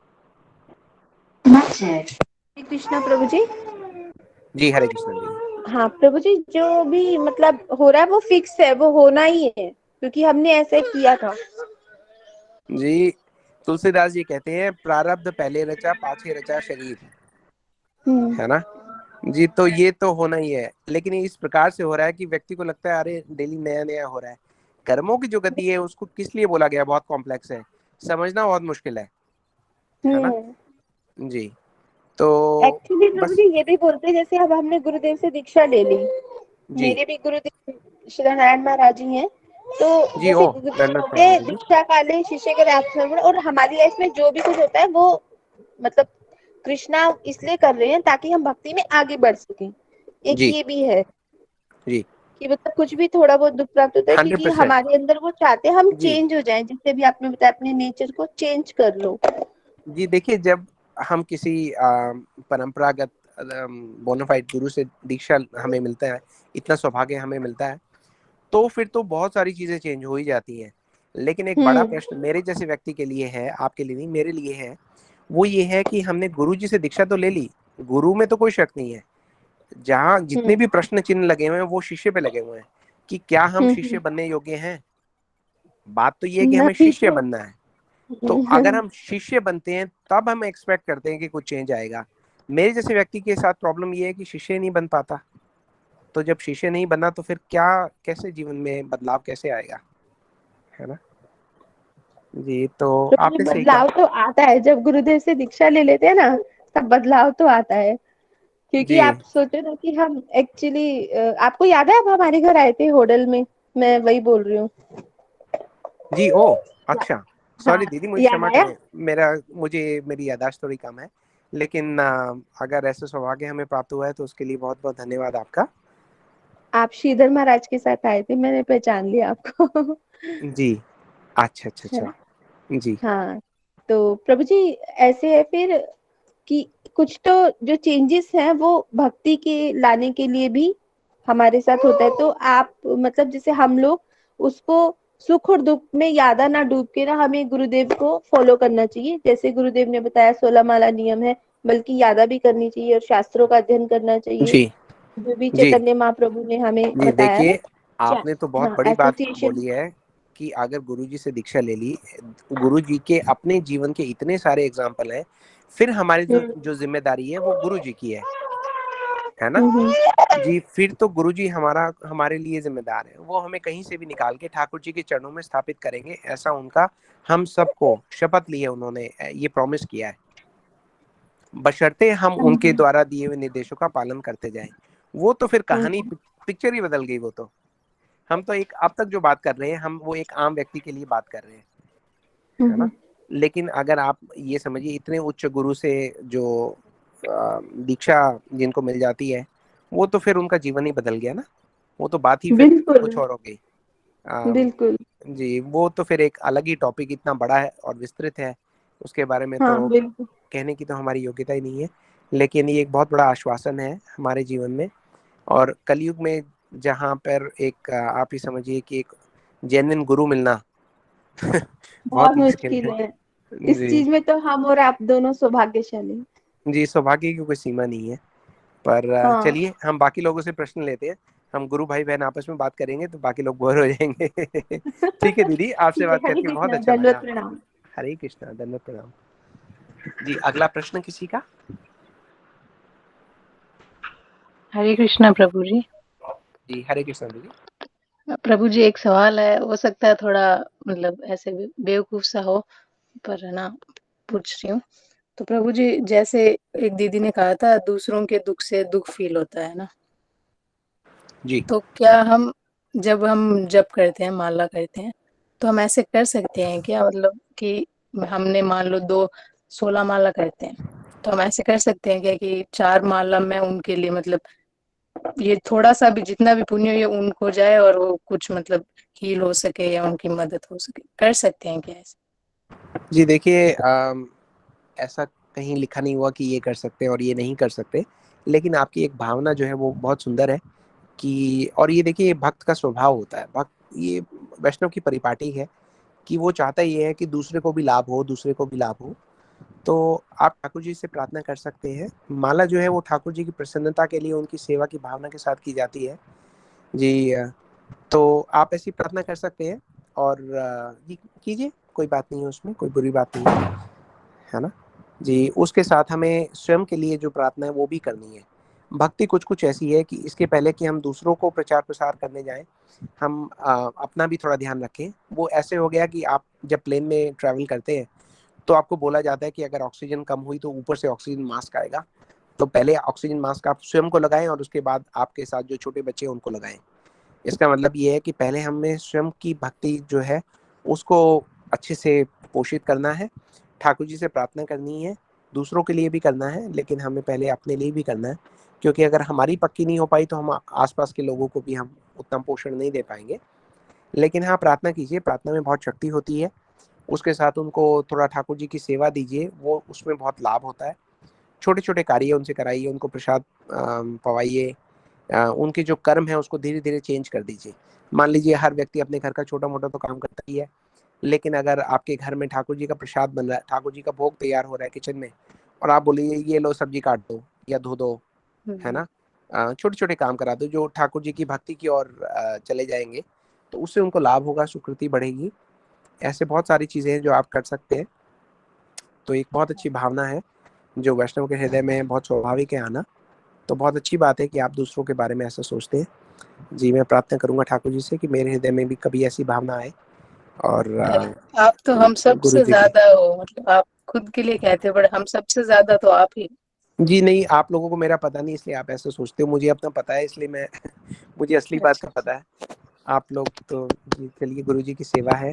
[SPEAKER 14] हरे कृष्णा प्रभु जी।
[SPEAKER 9] जी हरे कृष्ण जी।
[SPEAKER 14] हाँ प्रभु जी, जो भी मतलब हो रहा है वो फिक्स है, वो होना ही है, क्योंकि हमने ऐसे किया था।
[SPEAKER 9] जी तुलसीदास जी कहते हैं, प्रारब्ध पहले रचा पाछे रचा शरीर, है ना। जी तो ये तो होना ही है, लेकिन इस प्रकार से हो रहा है कि व्यक्ति को लगता है अरे डेली नया नया हो रहा है। कर्मों की जो गति है उसको किस लिए बोला गया, बहुत कॉम्प्लेक्स है, समझना बहुत मुश्किल है ना। जी तो
[SPEAKER 14] एक्चुअली प्रभु
[SPEAKER 9] बस
[SPEAKER 14] जी ये भी बोलते हैं, जैसे अब हमने गुरुदेव से दीक्षा ले ली,
[SPEAKER 9] जी
[SPEAKER 14] मेरे भी गुरुदेव श्री नारायण महाराज जी हैं, तो
[SPEAKER 9] जी
[SPEAKER 14] जैसे
[SPEAKER 9] ओ
[SPEAKER 14] गुरुदेव
[SPEAKER 9] दंडवत
[SPEAKER 14] बोलते
[SPEAKER 9] प्रणाम
[SPEAKER 14] हैं
[SPEAKER 9] दीदी।
[SPEAKER 14] दीक्षा काले शिष्य के आत्मसमर्पण, और हमारी लाइफ में जो भी कुछ होता है वो मतलब कृष्णा इसलिए कर रहे हैं ताकि हम भक्ति में आगे बढ़ सकें। एक
[SPEAKER 9] जी
[SPEAKER 14] ये भी है
[SPEAKER 9] जी
[SPEAKER 14] कि मतलब कुछ भी थोड़ा बहुत दुख प्राप्त होता है क्योंकि
[SPEAKER 9] 100%।
[SPEAKER 14] हमारे अंदर वो चाहते हैं हम
[SPEAKER 9] जी
[SPEAKER 14] चेंज हो जाएं, जैसे भी आपने बताया अपने नेचर को चेंज कर लो।
[SPEAKER 9] जी देखिए, जब हम किसी परंपरागत बोनाफाइड गुरु से दीक्षा हमें मिलता है, इतना सौभाग्य हमें मिलता है, तो फिर तो बहुत सारी चीजें चेंज हो ही जाती हैं। लेकिन एक बड़ा प्रश्न मेरे जैसे व्यक्ति के लिए है, आपके लिए नहीं, मेरे लिए है, वो ये है कि हमने गुरु जी से दीक्षा तो ले ली, गुरु में तो कोई शक नहीं है, जहाँ जितने भी प्रश्न चिन्ह लगे हुए हैं वो शिष्य पे लगे हुए हैं कि क्या हम शिष्य बनने योग्य हैं। बात तो ये है कि हमें
[SPEAKER 14] नहीं
[SPEAKER 9] शिष्य
[SPEAKER 14] तो
[SPEAKER 9] बनना है, तो अगर हम शिष्य बनते हैं तब हम एक्सपेक्ट करते हैं कि कुछ चेंज आएगा। मेरे जैसे व्यक्ति के साथ प्रॉब्लम ये है कि शिष्य नहीं बन पाता, तो जब शिष्य नहीं बना तो फिर क्या, कैसे जीवन में बदलाव कैसे आएगा, है ना। जी तो आपने सही कहा।
[SPEAKER 14] बदलाव तो आता है जब गुरुदेव से दीक्षा ले लेते हैं ना, तब बदलाव तो आता है, क्योंकि
[SPEAKER 9] जी
[SPEAKER 14] आप सोचो ना कि हम एक्चुअली आपको याद है आप हमारे घर आए थे होटल में, मैं वही बोल रही हूँ।
[SPEAKER 9] जी ओ अच्छा,
[SPEAKER 14] हाँ
[SPEAKER 9] सॉरी दीदी, मुझे
[SPEAKER 14] याद
[SPEAKER 9] क्षमा
[SPEAKER 14] आया।
[SPEAKER 9] करें, मेरी याददाश्त थोड़ी कम है, लेकिन अगर ऐसे सौभाग्य हमें प्राप्त हुआ है तो उसके लिए बहुत बहुत धन्यवाद आपका।
[SPEAKER 14] आप श्रीधर महाराज के साथ आए थे, मैंने पहचान लिया आपको।
[SPEAKER 9] जी अच्छा अच्छा
[SPEAKER 14] है
[SPEAKER 9] अच्छा।
[SPEAKER 14] ना।
[SPEAKER 9] जी
[SPEAKER 14] हाँ तो प्रभु जी ऐसे है फिर कि कुछ तो जो चेंजेस हैं वो भक्ति के लाने के लिए भी हमारे साथ होता है, तो आप मतलब जैसे हम लोग उसको सुख और दुख में ज्यादा ना डूब के ना हमें गुरुदेव को फॉलो करना चाहिए, जैसे गुरुदेव ने बताया 16 माला नियम है, बल्कि ज्यादा भी करनी चाहिए और शास्त्रों का अध्ययन करना चाहिए,
[SPEAKER 9] जी
[SPEAKER 14] जो भी
[SPEAKER 9] जी
[SPEAKER 14] चैतन्य महाप्रभु ने हमें
[SPEAKER 9] जी
[SPEAKER 14] बताया है।
[SPEAKER 9] देखिए, आपने तो बहुत
[SPEAKER 14] हाँ
[SPEAKER 9] बड़ी बात
[SPEAKER 14] एसोसिएशन।
[SPEAKER 9] बोली है कि अगर गुरुजी से दीक्षा ले ली, गुरुजी के अपने जीवन के इतने सारे एग्जाम्पल हैं, फिर हमारी जो जो जिम्मेदारी है वो गुरुजी की है ना। जी फिर तो गुरुजी हमारे लिए जिम्मेदार है, वो हमें कहीं से भी निकाल के ठाकुर जी के चरणों में स्थापित करेंगे, ऐसा उनका हम सबको शपथ ली है, उन्होंने ये प्रॉमिस किया है, बशर्ते हम उनके द्वारा दिए हुए निर्देशों का पालन करते जाएं। वो तो फिर कहानी पिक्चर ही बदल गई। वो तो हम तो एक अब तक जो बात कर रहे हैं, हम वो एक आम व्यक्ति के लिए बात कर रहे हैं, है ना। लेकिन अगर आप ये समझिए, इतने उच्च गुरु से जो दीक्षा जिनको मिल जाती है, वो तो फिर उनका जीवन ही बदल गया ना, वो तो बात ही फिर
[SPEAKER 14] बिल्कुल
[SPEAKER 9] कुछ और हो गई।
[SPEAKER 14] बिल्कुल।
[SPEAKER 9] जी वो तो फिर एक अलग ही टॉपिक, इतना बड़ा है और विस्तृत है, उसके बारे में
[SPEAKER 14] हाँ
[SPEAKER 9] तो
[SPEAKER 14] बिल्कुल।
[SPEAKER 9] कहने की तो हमारी योग्यता ही नहीं है। लेकिन ये एक बहुत बड़ा आश्वासन है हमारे जीवन में, और कलयुग में जहाँ पर एक आप ही समझिए कि एक जेन्युइन गुरु मिलना बहुत
[SPEAKER 14] बहुत
[SPEAKER 9] मुश्किल
[SPEAKER 14] मुश्किल
[SPEAKER 9] है।
[SPEAKER 14] है, इस
[SPEAKER 9] जी
[SPEAKER 14] चीज में तो हम और आप दोनों सौभाग्यशाली हैं।
[SPEAKER 9] जी सौभाग्य की कोई सीमा नहीं है। पर
[SPEAKER 14] हाँ
[SPEAKER 9] चलिए हम बाकी लोगों से प्रश्न लेते हैं, हम गुरु भाई बहन आपस में बात करेंगे तो बाकी लोग बोर हो जाएंगे। ठीक है दीदी, आपसे
[SPEAKER 14] ठीक है,
[SPEAKER 9] बात
[SPEAKER 14] हरे
[SPEAKER 9] करके बहुत
[SPEAKER 14] कृष्णा,
[SPEAKER 9] अच्छा
[SPEAKER 14] दंडवत
[SPEAKER 9] लगा।
[SPEAKER 14] प्रणाम।
[SPEAKER 9] हरे कृष्णा, धन्यवाद, प्रणाम। जी अगला प्रश्न किसी का।
[SPEAKER 7] हरे कृष्णा प्रभु जी।
[SPEAKER 9] जी हरे कृष्णा दीदी।
[SPEAKER 7] प्रभु जी एक सवाल है, हो सकता है थोड़ा मतलब ऐसे बेवकूफ सा हो, पर है ना पूछ रही हूँ। तो प्रभु जी जैसे एक दीदी ने कहा था दूसरों के दुख से दुख फील होता है ना,
[SPEAKER 9] जी
[SPEAKER 7] तो क्या हम जब हम जप करते हैं, माला करते हैं, तो हम ऐसे कर सकते हैं क्या, मतलब कि हमने मान लो 16 माला करते हैं, तो तो हम ऐसे कर सकते हैं क्या कि 4 माला में उनके लिए मतलब ये थोड़ा सा भी जितना भी पुण्य ये उनको जाए और वो कुछ मतलब हील हो सके या उनकी मदद हो सके, कर सकते हैं क्या ऐसे?
[SPEAKER 9] जी देखिए, ऐसा कहीं लिखा नहीं हुआ कि ये कर सकते हैं और ये नहीं कर सकते, लेकिन आपकी एक भावना जो है वो बहुत सुंदर है कि, और ये देखिए भक्त का स्वभाव होता है, भक्त ये वैष्णव की परिपाटी है कि वो चाहता ये है कि दूसरे को भी लाभ हो, दूसरे को भी लाभ हो। तो आप ठाकुर जी से प्रार्थना कर सकते हैं। माला जो है वो ठाकुर जी की प्रसन्नता के लिए, उनकी सेवा की भावना के साथ की जाती है जी। तो आप ऐसी प्रार्थना कर सकते हैं और ये कीजिए, कोई बात नहीं है उसमें, कोई बुरी बात नहीं है ना जी। उसके साथ हमें स्वयं के लिए जो प्रार्थना है वो भी करनी है। भक्ति कुछ कुछ ऐसी है कि इसके पहले कि हम दूसरों को प्रचार प्रसार करने जाएं, हम अपना भी थोड़ा ध्यान रखें। वो ऐसे हो गया कि आप जब प्लेन में ट्रैवल करते हैं तो आपको बोला जाता है कि अगर ऑक्सीजन कम हुई तो ऊपर से ऑक्सीजन मास्क आएगा, तो पहले ऑक्सीजन मास्क आप स्वयं को लगाएं और उसके बाद आपके साथ जो छोटे बच्चे हैं उनको लगाएं। इसका मतलब ये है कि पहले हमें स्वयं की भक्ति जो है उसको अच्छे से पोषित करना है, ठाकुर जी से प्रार्थना करनी है, दूसरों के लिए भी करना है, लेकिन हमें पहले अपने लिए भी करना है, क्योंकि अगर हमारी पक्की नहीं हो पाई तो हम आसपास के लोगों को भी हम उतना पोषण नहीं दे पाएंगे। लेकिन हाँ, प्रार्थना कीजिए, प्रार्थना में बहुत शक्ति होती है। उसके साथ उनको थोड़ा ठाकुर जी की सेवा दीजिए, वो उसमें बहुत लाभ होता है। छोटे छोटे कार्य उनसे कराइए, उनको प्रसाद पवाइए, उनके जो कर्म है उसको धीरे धीरे चेंज कर दीजिए। मान लीजिए हर व्यक्ति अपने घर का छोटा मोटा तो काम करता ही है, लेकिन अगर आपके घर में ठाकुर जी का प्रसाद बन रहा है, ठाकुर जी का भोग तैयार हो रहा है किचन में, और आप बोलिए ये लो सब्जी काट दो या धो दो, है ना, छोटे छोटे काम करा दो जो ठाकुर जी की भक्ति की ओर चले जाएंगे, तो उससे उनको लाभ होगा, सुकृति बढ़ेगी। ऐसे बहुत सारी चीजें हैं जो आप कर सकते हैं। तो एक बहुत अच्छी भावना है जो वैष्णव के हृदय में बहुत स्वाभाविक है आना। तो बहुत अच्छी बात है कि आप दूसरों के बारे में ऐसा सोचते हैं जी। मैं प्रार्थना करूंगा ठाकुर जी से कि मेरे हृदय में भी कभी ऐसी भावना आए। और
[SPEAKER 7] आप तो हम
[SPEAKER 9] गुरु
[SPEAKER 7] सबसे
[SPEAKER 9] जी
[SPEAKER 7] ज्यादा हो, मतलब आप खुद के लिए कहते हो, बट हम सबसे ज्यादा तो आप ही।
[SPEAKER 9] जी नहीं, आप लोगों को मेरा पता नहीं इसलिए आप ऐसे सोचते हो, मुझे अपना पता है इसलिए मैं मुझे असली बात का पता है। आप लोग तो जी चलिए, गुरु जी की सेवा है,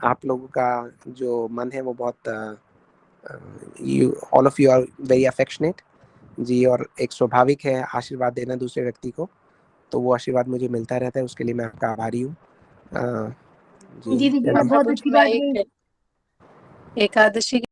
[SPEAKER 9] आप लोगों का जो मन है वो बहुत you all of you are very affectionate जी, और एक स्वाभाविक है आशीर्वाद देना दूसरे व्यक्ति को, तो वो आशीर्वाद मुझे मिलता रहता है, उसके लिए मैं आपका आभारी हूँ जी।
[SPEAKER 6] जी दीदी, आप बहुत अच्छी बात
[SPEAKER 7] एक
[SPEAKER 6] कही।
[SPEAKER 7] एकादशी